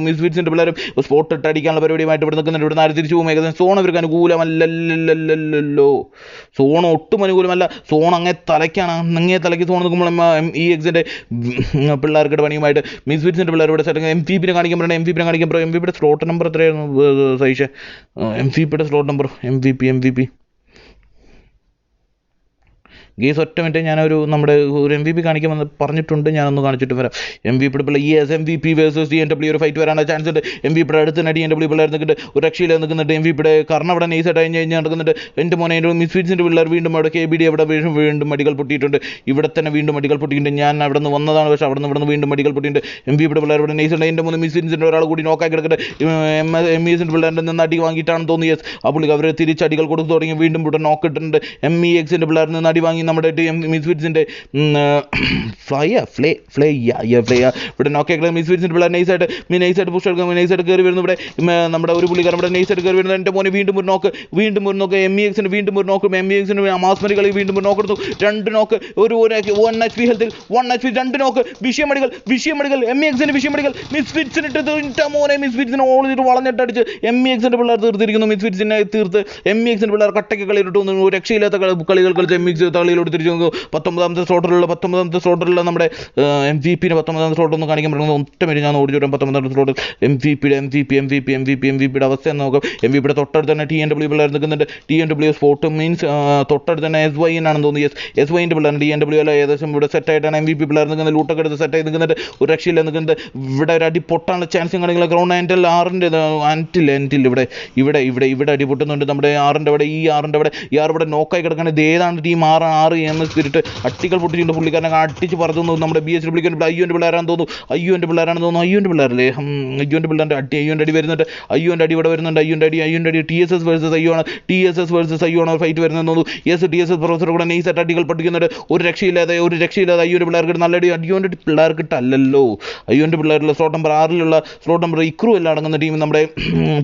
മിസ്ഫിറ്റ്സിൻ്റെ പിള്ളേരും സ്പോട്ട് ഇട്ട് അടിക്കാനുള്ള പരിപാടിയുമായിട്ട് ഇവിടെ നിൽക്കുന്നുണ്ട് ഇവിടെ നിന്ന് തിരിച്ചു പോകും ഏകദേശം സോൺ അവർക്ക് അനുകൂലമല്ലല്ലോ സോൺ ഒട്ടും അനുകൂലമല്ല സോൺ അങ്ങേ തലയ്ക്ക് സോൺ നിൽക്കുമ്പോൾ MEXൻ്റെ പിള്ളേർക്കിടെ പണിയുമായിട്ട് മിസ്ഫിറ്റ്സിൻ്റെ പിള്ളേർ ഇവിടെ സെറ്റ് MVP കാണിക്കാൻ MVPയുടെ സ്ലോട്ട് നമ്പർ എത്രയായിരുന്നു സൈഷ MVPയുടെ സ്ലോട്ട് നമ്പർ MVP ഗേസ് ഒറ്റ മിനിറ്റ് ഞാനൊരു നമ്മുടെ ഒരു MVP കാണിക്കാൻ പറഞ്ഞിട്ടുണ്ട് ഞാനൊന്ന് കാണിച്ചിട്ട് വരാം MVP പിള്ളേർ MVP വേഴ്സസ് DNW ഒരു ഫൈറ്റ് വരാനുള്ള ചാൻസ് ഉണ്ട് MVP അടുത്ത് തന്നെ DNW പിള്ളേർ നിൽക്കുന്നുണ്ട് ഒരു രക്ഷയിൽ നിൽക്കുന്നുണ്ട് MVP കർണ അവിടെ നൈസായിട്ട് കഴിഞ്ഞ് നടക്കുന്നുണ്ട് എൻ്റെ മോനെ മിസ്ഫിറ്റ്സിൻ്റെ പിള്ളേർ വീണ്ടും അവിടെ KBD അവിടെ വീണ്ടും അടികൾ പൊട്ടിയിട്ടുണ്ട് ഇവിടെ തന്നെ വീണ്ടും അടികൾ പൊട്ടിയിട്ടുണ്ട് ഞാൻ അവിടെ നിന്ന് വന്നതാണ് പക്ഷേ അവിടെ നിന്ന് വീണ്ടും അടികൾ പൊട്ടിയിട്ടുണ്ട് MVP പിള്ളേർ ഇവിടെ നൈസുണ്ട് എൻ്റെ മോനെ മിസ്ഫിറ്റ്സിൻ്റെ ഒരാൾ കൂടി നോക്കായി കിടക്കുന്നുണ്ട് MEXൻ്റെ പിള്ളേരുടെ നിന്ന് അടി വാങ്ങിയിട്ടാണ് തോന്നി യെസ് ആ പുള്ളിക്ക് അവർ തിരിച്ചടികൾ കൊടുത്തു തുടങ്ങി വീണ്ടും ഇവിടെ നോക്കിയിട്ടുണ്ട് MEXൻ്റെ പിള്ളേരിൽ നിന്ന് അടി വാങ്ങി നമ്മുടെ മിസ്ഫിറ്റ്സിൻ്റെ ഇവിടെ നോക്കിയാൽ മിസ്ഫിറ്റ്സിൻ്റെ പിള്ളേർ നൈസായിട്ട് പുഷ് എടുക്കാൻ നൈസായിട്ട് കയറി വരുന്നു ഇവിടെ നമ്മുടെ ഒരു പുള്ളിക്കാരൻ ഇവിടെ നൈസായിട്ട് കയറി വരുന്നത് എൻ്റെ മോനെ വീണ്ടും ഒരു നോക്ക് MEXന് വീണ്ടും ഒരു നോക്ക് MEXന് മാസ്മരി കളി വീണ്ടും ഒരു നോക്ക് എടുത്തു 2 നോക്ക് ഒരു 1 HP ഹെൽത്തിൽ 1 HP 2 നോക്ക് വിഷയമടികൾ MEXന് വിഷയമടികൾ മിസ്ഫിറ്റ്സിനിട്ട് മോനെ മിസ്ഫിറ്റ്സിനെ ഓൾ ചെയ്തിട്ട് വളഞ്ഞിട്ടടിച്ച് MEXൻ്റെ പിള്ളേർ തീർത്തിരിക്കുന്നു മിസ്ഫിറ്റ്സിനെ തീർത്ത് MEXൻ്റെ പിള്ളേർ കട്ടയ്ക്ക് കളിയിലോട്ട് വന്നു ഒരു രക്ഷയില്ലാത്ത കളികൾ കളിച്ച് MEX കളിയിലോട്ട് തിരിച്ചു 19ാമത്തെ സ്ലോട്ടറിലുള്ള നമ്മുടെ MVP-നെ 19ാമത്തെ സ്ലോട്ട് ഒന്ന് കാണിക്കാൻ പറ്റുന്നത് ഒറ്റ മിനിറ്റ് ഞാൻ ഓടിച്ചു വരാം 19ാമത്തെ സ്ലോട്ടിൽ MVP-യുടെ അവസ്ഥ എന്ന് നോക്കാം MVP-യുടെ തൊട്ടടുത്ത് തന്നെ TNW പിള്ളേർ നിൽക്കുന്നുണ്ട് TNW സ്പോട്ട് മീൻസ് തൊട്ടടുത്ത് തന്നെ SY ആണെന്ന് തോന്നുന്നു SY-ൻ്റെ പിള്ളേർ TNW അല്ല ഏകദേശം ഇവിടെ സെറ്റായിട്ടാണ് MVP പിള്ളേർ നിൽക്കുന്നത് ലൂട്ടൊക്കെ എടുത്ത് സെറ്റായി നിൽക്കുന്നുണ്ട് ഒരു രക്ഷയില്ല നിൽക്കുന്നത് ഇവിടെ ഒരു അടി പൊട്ടാനുള്ള ചാൻസും കാണിക്കില്ല ഗ്രൗണ്ട് ആൻറ്റിൽ ഇവിടെ അടി പൊട്ടുന്നുണ്ട് നമ്മുടെ 6ൻ്റെ അവിടെ ഈ 6ൻ്റെ അവിടെ ഇവിടെ നോക്കായി കിടക്കുകയാണ് ഇത് ഏതാണ് ടീം 6 6 എം സ്പിരിറ്റ് അട്ടികൾ പൊട്ടിച്ചിട്ടുണ്ട്. പുള്ളിക്കാരനെ അട്ടിച്ച് പറഞ്ഞു. നമ്മുടെ BHWK അയ്യോൻ്റെ പിള്ളേരാണെന്ന് തോന്നുന്നു. അയ്യോൻ്റെ പിള്ളേരാണെന്ന് തോന്നുന്നു. അയ്യോൻ്റെ പിള്ളേരല്ലേ? അയ്യോൻ്റെ പിള്ളേരുടെ അയ്യോൻ്റെ അടി വരുന്നുണ്ട്. അയ്യോൻ്റെ അടി ഇവിടെ വരുന്നുണ്ട്. അയ്യോൻ്റെ അടി TSS വേഴ്സസ് അയ്യോ ആണ്. TSS വേഴ്സസ് അയ്യോ ആണ് ഫൈറ്റ് വരുന്നതെന്ന് തോന്നുന്നു. TSS പ്രൊഫസർ കൂടെ നൈസായിട്ട് അടികൾ പഠിക്കുന്നുണ്ട്. ഒരു രക്ഷയില്ലാതെ അയ്യോൻ്റെ പിള്ളേർക്ക് നല്ല അടി. അയ്യോൻ്റെ പിള്ളേർക്ക് അല്ലല്ലോ, അയ്യോൻ്റെ പിള്ളേരുള്ള slot number 6 slot number Ikru എല്ലാം അടങ്ങുന്ന ടീം നമ്മുടെ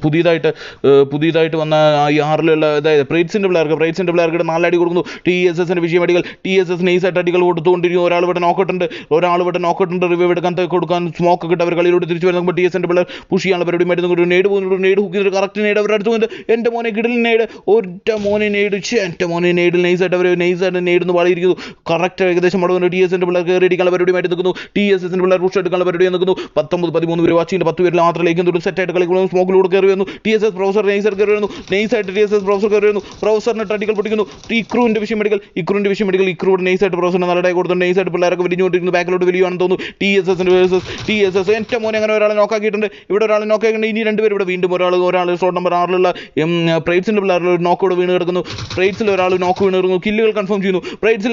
പുതിയതായിട്ട് വന്ന ഈ 6 അതായത് പ്രൈറ്റ്സിൻ്റെ പിള്ളേർക്ക് നല്ല അടി കൊടുക്കുന്നു. TSSൻ്റെ വിഷയമടികൾ. TSS നൈസായിട്ട് അടികൾ കൊടുത്തുകൊണ്ടിരിക്കുന്നു. ഒരാൾ ഇവിടെ നോക്കട്ടുണ്ട്. റിവ്യൂ കൊടുക്കാൻ സ്മോക്ക് കിട്ടും. അവർ കളിയിലൂടെ തിരിച്ചു വരുമ്പോൾ TSSൻ്റെ പിള്ളേർ പുഷ് ചെയ്യാനുള്ള പരിപാടി മരുന്ന് നേട് പോകുന്നുണ്ട്. നേട് ഹുക്കിട്ട് കറക്റ്റ് നേട് അവർ അടുത്തുകൊണ്ട് എൻ്റെ മോനെ കിടലിൽ നേട് ഒറ്റ മോനെ നേടിൽ നൈസായിട്ട് നേടുന്നു പാടിയിരിക്കുന്നു. കറക്റ്റ് ഏകദേശം അവിടെ വന്നു. TSSൻ്റെ പിള്ളേർ കയറി അടിക്കാനുള്ള പരിപാടി മാറ്റി നിൽക്കുന്നു. TSSൻ്റെ പിള്ളേർ പുഷ് എടുക്കാനുള്ള പരിപാടി നിൽക്കുന്നു. 19-13 പേര് വാച്ചിൻ്റെ 10 പേരിൽ മാത്രം ലേക്കും സെറ്റായിട്ട് കളിക്കുന്നു. സ്മോക്കിലൂടെ കയറി വരുന്നു. TSS പ്രൊഫസർ നൈസായിട്ട് കയറി വരുന്നു. TSS പ്രൊഫസർ കയറി വരുന്നു. പ്രൊഫസറിന് അടികൾ പൊട്ടിക്കുന്നു. ഇക്രുവിൻ്റെ വിഷയം മെഡിക്കൽ ഇക്രൂടെ നൈസായിട്ട് പ്രൊഫസറിന് നല്ല അടി കൊടുത്തു. നൈസായിട്ട് പിള്ളേരൊക്കെ വിരിഞ്ഞുകൊണ്ടിരിക്കുന്നു. ബാക്കിലോട്ട് വലിയാണെന്ന് തോന്നുന്നു. TSS എൻ്റെ മോനെ അങ്ങനെ ഒരാളെ നോക്കാക്കിയിട്ടുണ്ട്. ഇവിടെ ഒരാളെ നോക്കാക്കിയിട്ടുണ്ട്. ഇനി 2 പേര് ഇവിടെ വീണ്ടും ഒരാൾ സ്ലോട്ട് നമ്പർ 6 പ്രൈറ്റ്സിൻ്റെ പിള്ളേരിൽ ഒരു നോക്ക് ഇവിടെ വീണ് കിടക്കുന്നു. പ്രൈറ്റ്സിൽ ഒരാൾ നോക്ക് വീണ് കിടക്കുന്നു. കില്ലുകൾ കൺഫേം ചെയ്യുന്നു. പ്രൈറ്റ്സിൽ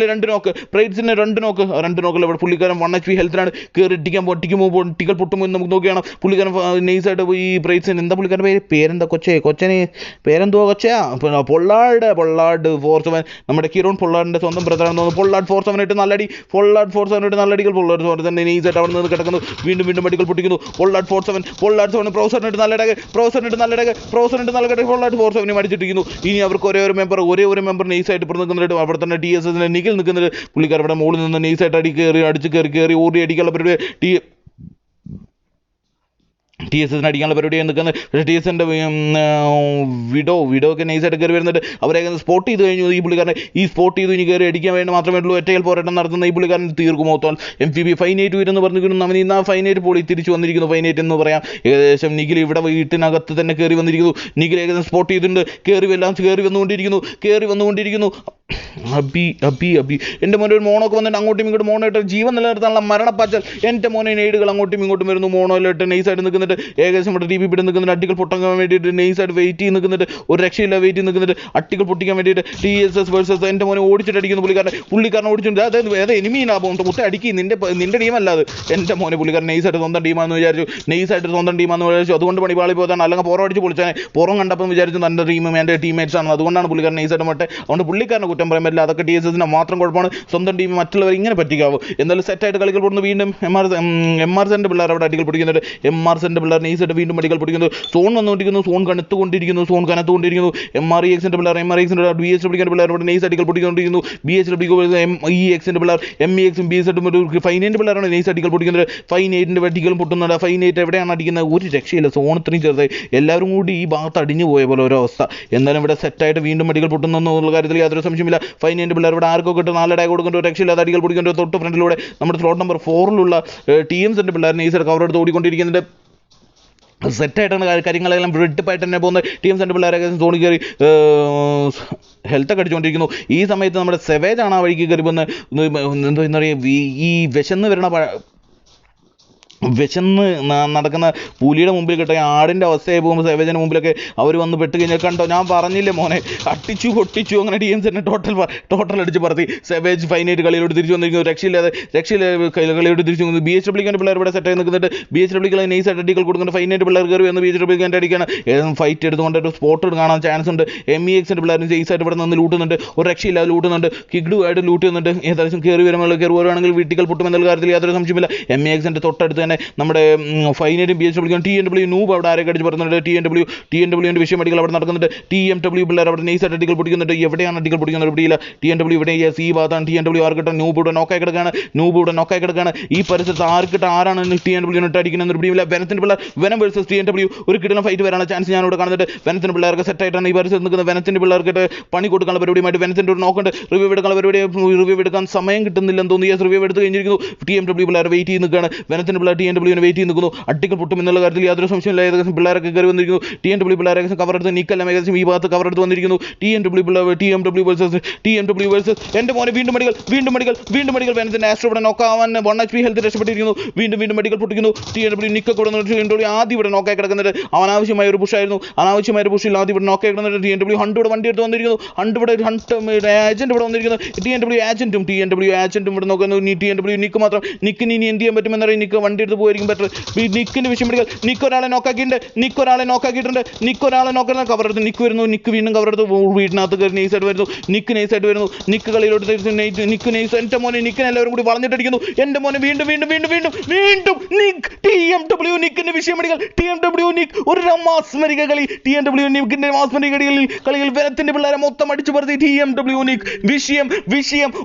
2 നോക്കിൽ ഇവിടെ പുള്ളിക്കാരൻ 1 HP ഹെൽത്തിലാണ് കയറി അടിക്കുമ്പോൾ ടിക്കൽ പൊട്ടുമ്പോൾ നമുക്ക് നോക്കിയാണ്. പുള്ളിക്കാരൻ നൈസായിട്ട് ഈ പ്രൈറ്റ്സിന് എന്താ പുള്ളിക്കാരൻ പേരെന്താ കൊച്ചനെ പേരെന്തോ കൊച്ചയാ പൊള്ളാഡ് 47 നമ്മുടെ കിരോൺ പൊള്ളാഡിൻ്റെ സ്വന്തം ബ്രദറാണെന്ന് തോന്നുന്നു. പൊള്ളാഡ് 47 നല്ലടി. പൊള്ളാഡ് 47 നല്ലടികൾ. പൊള്ളാഡ് തന്നെ നൈസായിട്ട് അവിടെ നിന്ന് കിടക്കുന്നു. വീണ്ടും അടികൾ പൊട്ടിക്കുന്നു. പൊള്ളാഡ് 47 പ്രൊഫസറിനിട്ട് നല്ല പൊള്ളാഡ് 47 അടിച്ചിട്ടിരിക്കുന്നു. ഇനി അവർക്ക് ഒരേ ഒരു മെമ്പർ നൈസായിട്ട് ഇപ്പോൾ നിൽക്കുന്നുണ്ട്. അവിടെ തന്നെ TSSൻ്റെ നിഖിൽ നിൽക്കുന്നുണ്ട്. പുള്ളിക്കാർ ഇവിടെ മുകളിൽ നിന്ന് നൈസായിട്ട് അടിച്ച് കയറി ഓടി അടിക്കാനുള്ള പരിപാടി TSSന് അടിക്കാനുള്ള പരിപാടിയാണ് നിൽക്കുന്നത്. പക്ഷേ TSSൻ്റെ വിഡോ ഒക്കെ നൈസായിട്ട് കയറി വരുന്നുണ്ട്. അവരെ സ്പോട്ട് ചെയ്ത് കഴിഞ്ഞു. ഈ പുള്ളിക്കാരനെ സ്പോട്ട് ചെയ്തു. ഇനി കയറി അടിക്കാൻ വേണ്ടി മാത്രമേ ഉള്ളൂ. ഒറ്റയിൽ പോരാട്ടം നടത്തുന്ന ഈ പുള്ളിക്കാരൻ തീർക്കുമോത്തോൾ MPB ഫൈനൈറ്റ് വരുമെന്ന് പറഞ്ഞിരിക്കുന്നു. അവൻ ഇന്ന് ആ ഫൈനൈറ്റ് പോളി തിരിച്ചു വന്നിരിക്കുന്നു. ഫൈനൈറ്റ് എന്ന് പറയാം. ഏകദേശം നിഖിൽ ഇവിടെ വീട്ടിനകത്ത് തന്നെ കയറി വന്നിരിക്കുന്നു. നിഖിൽ ഏകദേശം സ്പോട്ട് ചെയ്തിട്ടുണ്ട്. കയറി വന്നുകൊണ്ടിരിക്കുന്നു. അബി എൻ്റെ മോനെ ഒരു മോണൊക്കെ വന്നിട്ട് അങ്ങോട്ടും ഇങ്ങോട്ടും മോണോയിട്ട് ജീവൻ നിലനിർത്താനുള്ള മരണപ്പാച്ചൽ. എൻ്റെ മോനെ നെയ്ഡുകൾ അങ്ങോട്ടും ഇങ്ങോട്ടും വരുന്നു. മോണോയിലിട്ട് നൈസായിട്ട് നിൽക്കുന്നുണ്ട്. ഏകദേശം ഇവിടെ TP പിടി നിൽക്കുന്നുണ്ട്. അട്ടികൾ പൊട്ടാൻ വേണ്ടിയിട്ട് നൈസായിട്ട് വെയിറ്റ് ചെയ്ത് നിൽക്കുന്നുണ്ട്. ഒരു രക്ഷയില്ല വെയിറ്റ് ചെയ്ത് നിൽക്കുന്നുണ്ട്. അട്ടികൾ പൊട്ടിക്കാൻ വേണ്ടിയിട്ട് TSS വേഴ്സസ് എൻ്റെ മോനെ ഓടിച്ചിട്ട് അടിക്കുന്നു. പുള്ളിക്കാരൻ ഓടിച്ചിട്ടുണ്ട്. അതായത് എനിമീനാകും മുത്ത അടിക്കി നിന്റെ ടീമല്ലാതെ എൻ്റെ മോനെ. പുള്ളിക്കാരൻ നൈസായിട്ട് സ്വന്തം ടീമാണെന്ന് വിചാരിച്ചു. അതുകൊണ്ട് പണിപാളി പോയതാണ്. അല്ലെങ്കിൽ പുറം അടിച്ച് പൊളിച്ചാൽ പുറം കണ്ടപ്പം വിചാരിച്ചു തൻ്റെ ടീമും എൻ്റെ ടീമേറ്റ്സ് ആണ്. അതുകൊണ്ടാണ് പുള്ളിക്കാരൻ നൈസായിട്ട് മട്ടെ. അതുകൊണ്ട് പുള്ളിക്കാരനെ കുറ്റം പറയാൻ പറ്റില്ല. അതൊക്കെ TSSന് മാത്രം കുഴപ്പമാണ്. സ്വന്തം ടീം മറ്റുള്ളവർ ഇങ്ങനെ പറ്റിക്കാവും. എന്നാലും സെറ്റായിട്ട് കളികൾ പോകുന്നു. വീണ്ടും MRSൻ്റെ പിള്ളേർ അവിടെ അടികൾ പിടിക്കുന്നുണ്ട്. MRSൻ്റെ പിള്ളേർ നൈസായിട്ട് വീണ്ടും അടികൾ പിടിക്കുന്നു. സോൺ വന്നുകൊണ്ടിരിക്കുന്നു. സോൺ കനത്തുകൊണ്ടിരിക്കുന്നു. MREXൻ്റെ പിള്ളേർ BHWKൻ്റെ പിള്ളേർ ഇവിടെ നൈസ് അടികൾ പൊട്ടിക്കൊണ്ടിരിക്കുന്നു. BHWKൻ്റെ പിള്ളേർ MEXും BSും ഒരു ഫൈനൈറ്റിൻ്റെ പിള്ളേരാണ് നൈസ് അടികൾ പൊട്ടിക്കുന്നത്. ഫൈനൈറ്റിൻ്റെ അടികളും പൊട്ടുന്നുണ്ട്. ഫൈനൈറ്റ് എവിടെയാണ് അടിക്കുന്നത്? ഒരു രക്ഷയില്ല. സോൺ ഇത്രയും ചെറുതായി എല്ലാവരും കൂടി ഈ ഭാഗത്ത് അടിഞ്ഞു പോയ പോലെ ഓരോ അവസ്ഥ. എന്നാലും ഇവിടെ സെറ്റായിട്ട് വീണ്ടും അടികൾ പൊട്ടുന്നു എന്നുള്ള കാര്യത്തിൽ യാതൊരു സംശയമില്ല. ഫൈനൈറ്റിൻ്റെ പിള്ളേർ ഇവിടെ ആർക്കൊക്കെ ഇട്ട് നാലട കൊടുക്കേണ്ട ഒരു രക്ഷയില്ലാതെ അടികൾ പൊടിക്കേണ്ട തൊട്ട് ഫ്രണ്ടിലൂടെ നമ്മുടെ സ്ലോട്ട് നമ്പർ 4 TMSൻ്റെ പിള്ളേർ നൈസായിട്ട് കവർ എടുത്ത് ഓടിക്കൊണ്ടിരിക്കുന്നുണ്ട്. സെറ്റായിട്ടാണ് കാര്യങ്ങളെല്ലാം ബ്രിഡപ്പായിട്ട് തന്നെ പോകുന്നത്. TMSൻ്റെ പിള്ളേരൊക്കെ സോണി കയറി ഹെൽത്തൊക്കെ അടിച്ചുകൊണ്ടിരിക്കുന്നു. ഈ സമയത്ത് നമ്മുടെ സെവേജാണ് ആ വഴിക്ക് കയറി വന്ന് എന്താ പറയുക ഈ വിശന്ന് നടക്കുന്ന പുലിയുടെ മുമ്പിൽ കിട്ടിയ ആടിൻ്റെ അവസ്ഥയായി പോകുമ്പോൾ സേവേജൻ്റെ മുമ്പിലൊക്കെ അവർ വന്ന് പെട്ട് കഴിഞ്ഞാൽ കണ്ടോ, ഞാൻ പറഞ്ഞില്ലേ മോനെ, അട്ടിച്ചു പൊട്ടിച്ചു അങ്ങനെ TMSനെ ടോട്ടൽ അടിച്ച് പറത്തി. സേവേജ് ഫൈനൈറ്റ് കളിയിലോട്ട് തിരിച്ചു വന്നിരിക്കുന്നു. രക്ഷയില്ലാതെ കളിയോട്ട് തിരിച്ചു വന്നു. BHWKൻ്റെ പിള്ളേർ ഇവിടെ സെറ്റായി നിൽക്കുന്നുണ്ട്. BHWK നൈസായിട്ട് അടികൾ കൊടുക്കുന്നുണ്ട്. ഫൈനൈറ്റ് പിള്ളേർ കയറി വന്ന് BHWKൻ്റെ അടിക്കാണ്. ഏതും ഫൈറ്റ് എടുത്തുകൊണ്ട് ഒരു സ്പോട്ട് കാണാൻ ചാൻസ് ഉണ്ട്. MEXൻ്റെ പിള്ളേർ നൈസായിട്ട് ഇവിടെ നിന്ന് ലൂട്ടുന്നുണ്ട്. ഒരു രക്ഷയില്ലാതെ ലൂട്ടുന്നുണ്ട്. കിഗ്ഡുമായിട്ട് ലൂട്ട് ചെയ്യുന്നുണ്ട്. ഏകദേശം കയറി വരുവാണെങ്കിൽ വീട്ടിൽ പൊട്ടുമെന്നുള്ള കാര്യത്തിൽ യാതൊരു സംശയമില്ല. MEXൻ്റെ തൊട്ടടുത്ത് നമ്മുടെ ഫൈനൈറ്റും BHWK TNW നൂബ് അവിടെ ആരൊക്കെ അടിച്ച് പറയുന്നുണ്ട്. TNWൻ്റെ വിഷയം അടികൾ അവിടെ നടക്കുന്നുണ്ട്. TMW പിള്ളേർ അവിടെ നൈസായിട്ട് അടികൾ പൊടിക്കുന്നുണ്ട്. എവിടെയാണ് അടികൾ പൊടിക്കുന്നത്? ഇവിടെയില്ല. TNW ഇവിടെ ഈ ഭാഗത്താണ്. TNW ആർക്കിട്ട നൂബ് ഇവിടെ നോക്കായി കിടക്കുകയാണ്. ഈ പരിസരത്ത് ആരാണ് TNW ഇട്ട് അടിക്കുന്നത്? ഇവിടെയില്ല. വെനത്തിൻ്റെ പിള്ളേർ വെനം വേഴ്സസ് TNW ഒരു കിടന്ന ഫൈറ്റ് വരാനുള്ള ചാൻസ് ഞാനിവിടെ കാണുന്നുണ്ട്. വെനത്തിൻ്റെ പിള്ളേർക്ക് സെറ്റായിട്ടാണ് ഈ പരിസരത്ത് നിൽക്കുന്നത്. വെനത്തിൻ്റെ പിള്ളേർക്കിട്ട് പണി കൊടുക്കാനുള്ള പരിപാടിയുമായിട്ട് വെനത്തിൻ്റെ ഒരു നോക്കുന്നുണ്ട്. റിവ്യൂ എടുക്കാൻ സമയം കിട്ടുന്നില്ലെന്ന് തോന്നുന്നു. റിവ്യൂ എടുത്ത് കഴിഞ്ഞിരിക്കുന്നു. TMW പിള്ളേർ വെയിറ്റ് ചെയ്ത് നിൽക്കുകയാണ്. വെനത്തിൻ്റെ പിള്ളേർ TNW വെയിറ്റ് ചെയ്ത് നിൽക്കുന്നു. അട്ടികൾ പൊട്ടും എന്നുള്ള കാര്യത്തിൽ യാതൊരു സംശയമില്ല. ഏകദേശം പിള്ളേരൊക്കെ കയറി വന്നിരിക്കുന്നു. TNW പിള്ളേർ ഏകദേശം കവർ എടുത്ത് നീക്കെല്ലാം ഏകദേശം ഈ ഭാഗത്ത് കവർ എടുത്ത് വന്നിരിക്കുന്നു. TMW വേഴ്സസ് എൻ്റെ മോനെ വീണ്ടും മടികൾ വെനത്തിന്റെ ആസ്ട്രോ ഇവിടെ നോക്കാവാൻ 1 HP ഹെൽത്ത് രക്ഷപ്പെട്ടിരിക്കുന്നു. വീണ്ടും മടികൾ പൊട്ടിക്കുന്നു. TNW നിക്ക് കൊടുക്കുന്നുണ്ട്. ആദ്യം ഇവിടെ നോക്കായി കിടക്കുന്നുണ്ട്. അനാവശ്യമായ ഒരു പുഷായിരുന്നു. അനാവശ്യമായ ഒരു പുഷിൽ ആദ്യം ഇവിടെ നോക്കായി കിടന്നിട്ട് TNW ഹണ്ട് ഇവിടെ വണ്ടി എടുത്ത് വന്നിരിക്കുന്നു. ഏജന്റ് ഇവിടെ വന്നിരിക്കുന്നു. TNW ഏജന്റും ഇവിടെ നോക്കുന്നു. TNW നിക്ക് മാത്രം നിക്കിന് ഇനി എന്ത് ചെയ്യാൻ പറ്റുമെന്നറിയാം. നിക്ക് വണ്ടി എടുത്ത് പോയിരിക്കും ബെറ്റർ. നിക്കിന് വിഷയം പിടികൾ. നിക്ക് ഒരാളെ നോക്കാക്കിയിട്ടുണ്ട്. നിക്ക് ഒരാളെ നോക്കുന്ന കവർ എടുത്ത് നിക്ക് വരുന്നു. നിക്ക് വീണ്ടും കവർ എടുത്ത് വീടിനകത്ത് കയറി നൈസായിട്ട് വരുന്നു. നിക്ക് കളിയിലോട്ട് നിക്ക് നൈസ്. എൻ്റെ മോനെ നിക്കിനെ എല്ലാവരും കൂടി വളഞ്ഞിട്ടടിക്കുന്നു. എൻ്റെ മോനെ വീണ്ടും നിക്ക് TMW നിക്കിന്റെ വിഷയം പിടികൾ. TMW നിക്ക് ഒരു മാസ്മരിക കളി. TMW നിക്കിന്റെ മാസ്മരിക കളിയിൽ വെനത്തിന്റെ പിള്ളേരെ മൊത്തം അടിച്ചു പറത്തി. TMW നിക്ക് വിഷയം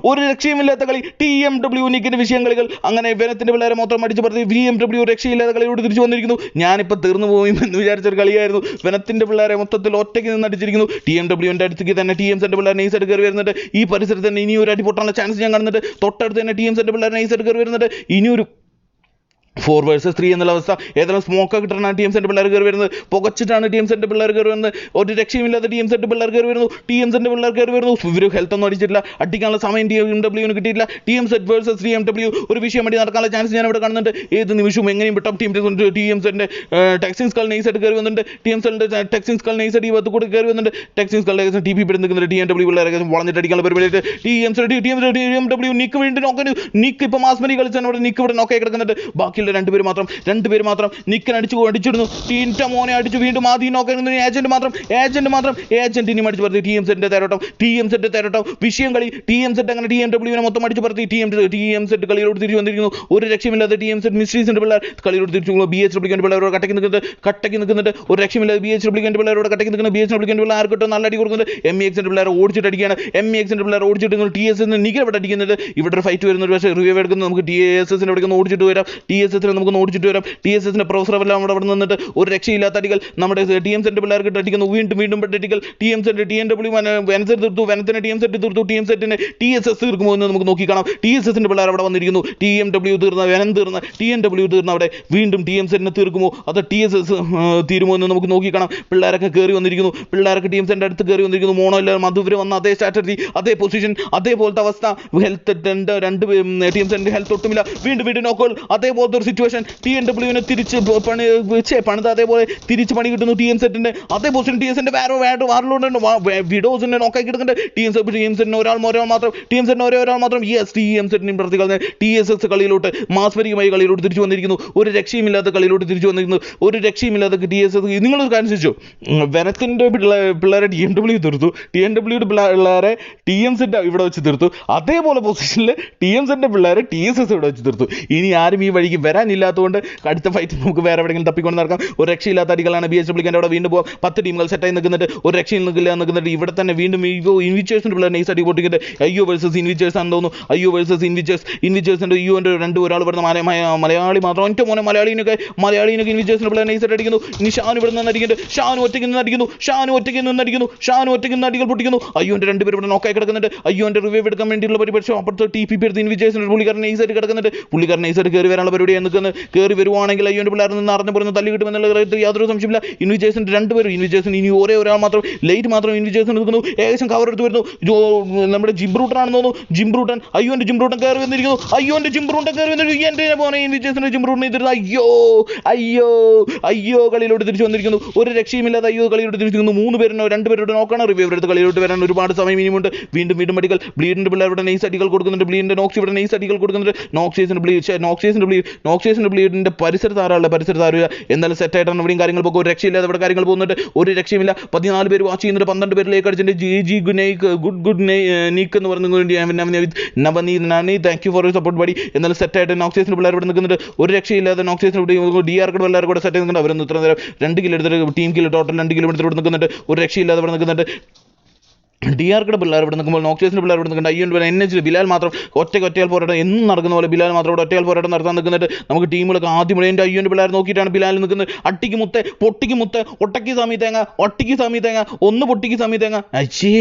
ഒരു രക്ഷയുമില്ലാത്ത കളി. TMW നിക്കിന്റെ വിഷയം കളികൾ അങ്ങനെ വെനത്തിന്റെ പിള്ളേരെ മൊത്തം അടിച്ചു പറത്തി. TMW രക്ഷയില്ലാത്ത കളിയോട് തിരിച്ചു വന്നിരിക്കുന്നു. ഞാനിപ്പോൾ തീർന്നു പോകുമെന്ന് വിചാരിച്ചൊരു കളിയായിരുന്നു. വെനത്തിന്റെ പിള്ളേരെ മൊത്തത്തിൽ ഒറ്റയ്ക്ക് നിന്ന് അടിച്ചിരിക്കുന്നു. TMWന്റെ അടുത്തേക്ക് തന്നെ TMCന്റെ പിള്ളേർ നൈസായിട്ട് കയറി വരുന്നുണ്ട്. ഈ പരിസരത്ത് തന്നെ ഇനി ഒരു അടി പൊട്ടാനുള്ള ചാൻസ് ഞാൻ കാണുന്നുണ്ട്. തൊട്ടടുത്ത് തന്നെ TMCന്റെ പിള്ളേർ നൈസായിട്ട് കയറി വരുന്നുണ്ട്. ഇനിയൊരു 4 vs 3 എന്നുള്ള അവസ്ഥ. ഏതെങ്കിലും സ്മോക്കൊക്കെ കിട്ടണം TMCന്റെ പിള്ളേർ കയറി വരുന്നത്. പുകച്ചിട്ടാണ് TMCന്റെ പിള്ളേർ കയറി വരുന്നത്. ഒരു രക്ഷയുമില്ലാത്ത TMCന്റെ പിള്ളേർ കയറി വരുന്നു. ഇവർ ഹെൽത്ത് ഒന്നും അടിച്ചിട്ടില്ല. അടിക്കാനുള്ള സമയം TMWന് കിട്ടിയിട്ടില്ല. TMC vs TMW ഒരു വിഷയം വേണ്ടി നടക്കാനുള്ള ചാൻസ് ഞാൻ ഇവിടെ കാണുന്നുണ്ട്. ഏത് നിമിഷവും എങ്ങനെയും ടോപ്പ് ടീം TMCന്റെ ടെക്സിൻ സ്കൾ നൈസായിട്ട് കയറി വന്നിട്ടുണ്ട്. TMCന്റെ ടെക്സിൻ സ്കൾ നൈസായിട്ട് ഈ ഭാഗത്ത് കൂടി കയറി വന്നിട്ടുണ്ട്. ടെക്സിൻ സ്കൾ ഏകദേശം TP നിൽക്കുന്നുണ്ട്. TMW പിള്ളേർ ഏകദേശം വളഞ്ഞിട്ട് അടിക്കാനുള്ള പരിപാടിയായിട്ട് TMW നിക്ക് വീണ്ടും നോക്കുന്നു. നിക്ക് ഇപ്പോൾ മാസ്മരി കളിച്ചാണ് ഇവിടെ നിക്ക് ഇവിടെ നോക്കായി കിടക്കുന്നുണ്ട്. ബാക്കിയുള്ള രണ്ടുപേര് മാത്രം നിക്കൻ അടിച്ചിടുന്നു. ടീൻ്റെ മോനെ അടിച്ചു. വീണ്ടും ആദ്യം നോക്കുന്നു. ഏജന്റ് ഇനി അടിച്ചു പറത്തി. TMCന്റെ തേരോട്ടം വിഷയം കളി. TMC അങ്ങനെ TMWനെ മൊത്തം അടിച്ചു പറത്തി. TMC കളിയിലോട്ട് തിരിച്ചു വന്നിരിക്കുന്നു. ഒരു രക്ഷയുമില്ലാത്ത TMC മിസ്ഫിറ്റ്സിന്റെ പിള്ളേർ കളിയിലോട്ട് തിരിച്ചു. BHWK പിള്ളേരോട് കട്ടക്കി നിൽക്കുന്നുണ്ട്. ഒരു രക്ഷയുമില്ലാതെ BHWK പിള്ളേരോട് കട്ടക്കി നിൽക്കുന്ന BHWK പിള്ളേർ ആർക്കിട്ടോ നല്ല അടി കൊടുക്കുന്നുണ്ട്. MEXന്റെ പിള്ളേർ ഓടിച്ചിട്ട് അടിക്കുകയാണ്. MEXന്റെ പിള്ളേർ ഓടിച്ചിട്ട് TSS നിഖിൽ ഇവിടെ അടിക്കുന്നുണ്ട്. ഇവിടെ ഒരു ഫൈറ്റ് വരുന്ന ഒരു പക്ഷേ റിവ്യൂ എടുക്കുന്നത് നമുക്ക് TSSന്റെ ഇവിടെ ഓടിച്ചിട്ട് വരാം. നമുക്ക് ഓടിച്ചിട്ട് വരാം. TSSന്റെ പ്രൊഫസർ എല്ലാം അവിടെ നിന്നിട്ട് ഒരു രക്ഷയില്ലാത്ത അടികൾ നമ്മുടെ TMCന്റെ പിള്ളേർക്ക് അടിക്കുന്നു. വീണ്ടും അടികൾ. TMW വെനത്തിന് TMC തീർത്തു. TMCന്റെ TSS തീർക്കുമോ എന്ന് നമുക്ക് നോക്കി കാണാം. TSSന്റെ പിള്ളേർ അവിടെ വന്നിരിക്കുന്നു. TMW തീർന്ന വെനം തീർന്ന TMW തീർന്ന അവിടെ വീണ്ടും TMCനെ തീർക്കുമോ അതോ TSS തീരുമോ എന്ന് നമുക്ക് നോക്കി കാണാം. പിള്ളേരൊക്കെ കയറി വന്നിരിക്കുന്നു. TMCന്റെ അടുത്ത് കയറി വന്നിരിക്കുന്നു. മോണോ ഇല്ല മധുവർ വന്ന അതേ സ്ട്രാറ്റജി, അതേ പൊസിഷൻ, അതേപോലത്തെ അവസ്ഥ. ഹെൽത്ത് രണ്ട് TMCന്റെ ഹെൽത്ത് ഒട്ടുമില്ല. വീണ്ടും നോക്കുകൾ. അതേപോലത്തെ ഒരു സിറ്റുവേഷൻ. TNWനെ തിരിച്ച് പണിത് അതേപോലെ തിരിച്ച് പണി കിട്ടുന്നു. TMCന്റെ അതേ പൊസിഷൻ. TSന്റെ വിഡോസിനെ നോക്കായി കിടക്കുന്നുണ്ട്. TMCന് ഒരാൾ മാത്രം. TMCന് പ്രതികളെ TSS കളിയിലോട്ട് മാസ്മരികമായ കളിയിലോട്ട് തിരിച്ചു വന്നിരിക്കുന്നു. ഒരു രക്ഷയുമില്ലാത്ത കളിയിലോട്ട് തിരിച്ചു വന്നിരിക്കുന്നു. ഒരു രക്ഷയുമില്ലാത്ത TSS. നിങ്ങളൊരു കാര്യം ചോദിച്ചു, വെനത്തിന്റെ പിള്ളേരെ TMW തീർത്തു. TNWയുടെ പിള്ളേരെ TMCന്റെ ഇവിടെ വെച്ച് തീർത്തു. അതേപോലെ പൊസിഷനിൽ TMCന്റെ പിള്ളേരെ TSS ഇവിടെ വെച്ച് തീർത്തു. ഇനി ആരും ഈ വഴിക്ക് വരാനില്ലാത്തതുകൊണ്ട് അടുത്ത ഫൈറ്റ് നമുക്ക് വേറെ എവിടെയെങ്കിലും തപ്പിക്കൊണ്ട് നടക്കാം. ഒരു രക്ഷയില്ലാത്ത അടികളാണ് BHWK അവിടെ വീണ്ടും പോകാം. 10 ടീമുകൾ സെറ്റായി നിൽക്കുന്നുണ്ട്. ഒരു രക്ഷയിൽ നിൽക്കുന്നുണ്ട്. ഇവിടെ തന്നെ വീണ്ടും ഇൻവിച്ചേഴ്സിന്റെ പിള്ളേർ നൈസ് അടി പൊട്ടിക്കുന്നുണ്ട്. അയ്യോ വേഴ്സസ് ഇൻവിച്ചേഴ്സ് ആണെന്ന് തോന്നുന്നു. അയ്യോ വേഴ്സസ് ഇൻവിച്ചേഴ്സിന്റെ ഒരാൾ ഇവിടെ മലയാളി മാത്രം. ഒറ്റ മോനെ മലയാളിനൊക്കെ ഇൻവിച്ചേഴ്സിന്റെ പിള്ളേർ നൈസ് അടിക്കുന്നു. ഇനി ഷാൻ ഇവിടെ നിന്ന് അടിക്കുന്നുണ്ട്. ഷാൻ ഒറ്റയ്ക്ക് നിന്ന് അടികൾ പൊട്ടിക്കുന്നു. അയ്യോന്റെ രണ്ടുപേർ ഇവിടെ നോക്കായി കിടക്കുന്നുണ്ട്. അയ്യോന്റെ റിവ്യൂ എടുക്കാൻ വേണ്ടിയുള്ള പരിപാടി. അപ്പുറത്ത് TPP എടുത്ത് ഇൻവിച്ചേഴ്സിന്റെ പുള്ളിക്കാരൻ നൈസ് ആയിട്ട് കിടക്കുന്നുണ്ട്. പുള്ളിക്കാരൻ നൈസ് ആയിട്ട് കയറി വരാനുള്ള പരിപാടിയാണ് നിൽക്കുന്നത്. കയറി വരുവാണെങ്കിൽ അയ്യോന്റെ പിള്ളേർ നിന്ന് അറിഞ്ഞു പറയുന്ന തല്ലി കിട്ടുമെന്നുള്ള കാര്യത്തിൽ യാതൊരു സംശയമില്ല. ഇൻവിച്ചേഴ്സിന്റെ രണ്ടുപേരും ഇനി ഒരാൾ മാത്രം ലൈറ്റ് മാത്രം ഇൻവിച്ചേഴ്സിന് നിൽക്കുന്നു. ഏകദേശം കവർ എടുത്ത് വരുന്നു. നമ്മുടെ ജിംബ്രൂട്ടൻ ആണെന്ന് തോന്നുന്നു. ജിംബ്രൂട്ടൻ ജിംബ്രൂട്ടൻ കയറി വന്നിരിക്കുന്നു. എന്റെ പോലെ ഇൻവിച്ചേഴ്സിന്റെ ജിംബ്രൂട്ടൻ എതിർത്ത് അയ്യോ കളിയിലോട്ട് തിരിച്ചു വന്നിരിക്കുന്നു. ഒരു രക്ഷയുമില്ലാതെ കളിയിലോട്ട് തിരിച്ചിരിക്കുന്നു. 3 പേരുണ്ടോ 2 പേരോട് നോക്കണം. റിവ്യൂ എടുത്ത് കളിയിലോട്ട് വരാൻ ഒരുപാട് സമയം ഇനിയുമുണ്ട്. വീണ്ടും അടികൾ. ബ്ലീഡിന്റെ പിള്ളേർ ഇവിടെ നൈസ് അടികൾ കൊടുക്കുന്നുണ്ട്. ബ്ലീഡിന്റെ നോക്സ് ഇവിടെ നൈസ് അടികൾ കൊടുക്കുന്നുണ്ട്. നോക്സിയസിന്റെ ബ്ലീഡിന്റെ പരിസരത്ത് അറിയുക. എന്തായാലും സെറ്റായിട്ടാണ് ഇവിടെയും കാര്യങ്ങൾ പോകും. ഒരു രക്ഷയില്ലാതെ ഇവിടെ കാര്യങ്ങൾ പോകുന്നുണ്ട്. ഒരു രക്ഷയുമില്ല. 14 പേര് വാച്ച് ചെയ്യുന്നുണ്ട്. 12 പേരിലേക്ക് അടിച്ചിട്ട് ഗുഡ് നീക്ക് എന്ന് പറഞ്ഞു. Thank you for your support buddy. എന്നാലും സെറ്റായിട്ട് നോക്സിയസിന്റെ പിള്ളേർ ഇവിടെ നിൽക്കുന്നുണ്ട്. ഒരു രക്ഷയില്ലാതെ നോക്സിയസിന്റെ DR പിള്ളേർ കൂടെ സെറ്റ് നിൽക്കുന്നുണ്ട്. അവരൊന്നും ഇത്ര നേരം 2 കിലോ എടുത്തിട്ട് ടീം കിലോ ടോട്ടൽ 2 കിലോമീറ്റർ ഇവിടെ നിൽക്കുന്നുണ്ട്. ഒരു രക്ഷയില്ലാതെ ഇവിടെ നിൽക്കുന്നുണ്ട്. DRKയുടെ പിള്ളേർ ഇവിടെ നിൽക്കുമ്പോൾ നോക്സിയസിൻ്റെ പിള്ളേർ ഇവിടെ നിൽക്കുന്നുണ്ട്. INVICTUS NH ബിലാൽ മാത്രം ഒറ്റയാൽ പോരാട്ടം എന്നും നടക്കുന്ന പോലെ ബിലാൽ മാത്രം ഇവിടെ ഒറ്റയാൽ പോരാട്ടം നടത്താൻ നിൽക്കുന്നുണ്ട്. നമുക്ക് ടീമുകളൊക്കെ ആദ്യം എൻ്റെ INVICTUS പിള്ളേർ നോക്കിയിട്ടാണ് ബിലാൽ നിൽക്കുന്നത്. അട്ടിക്ക് മുത്ത് പൊട്ടിക്ക് മുത്ത് ഒട്ടയ്ക്ക് സമീ തേങ്ങ ഒട്ടിക്ക് സമീ തേങ്ങ ഒന്ന് പൊട്ടിക്ക് സമീ തേങ്ങ. അച്ഛേ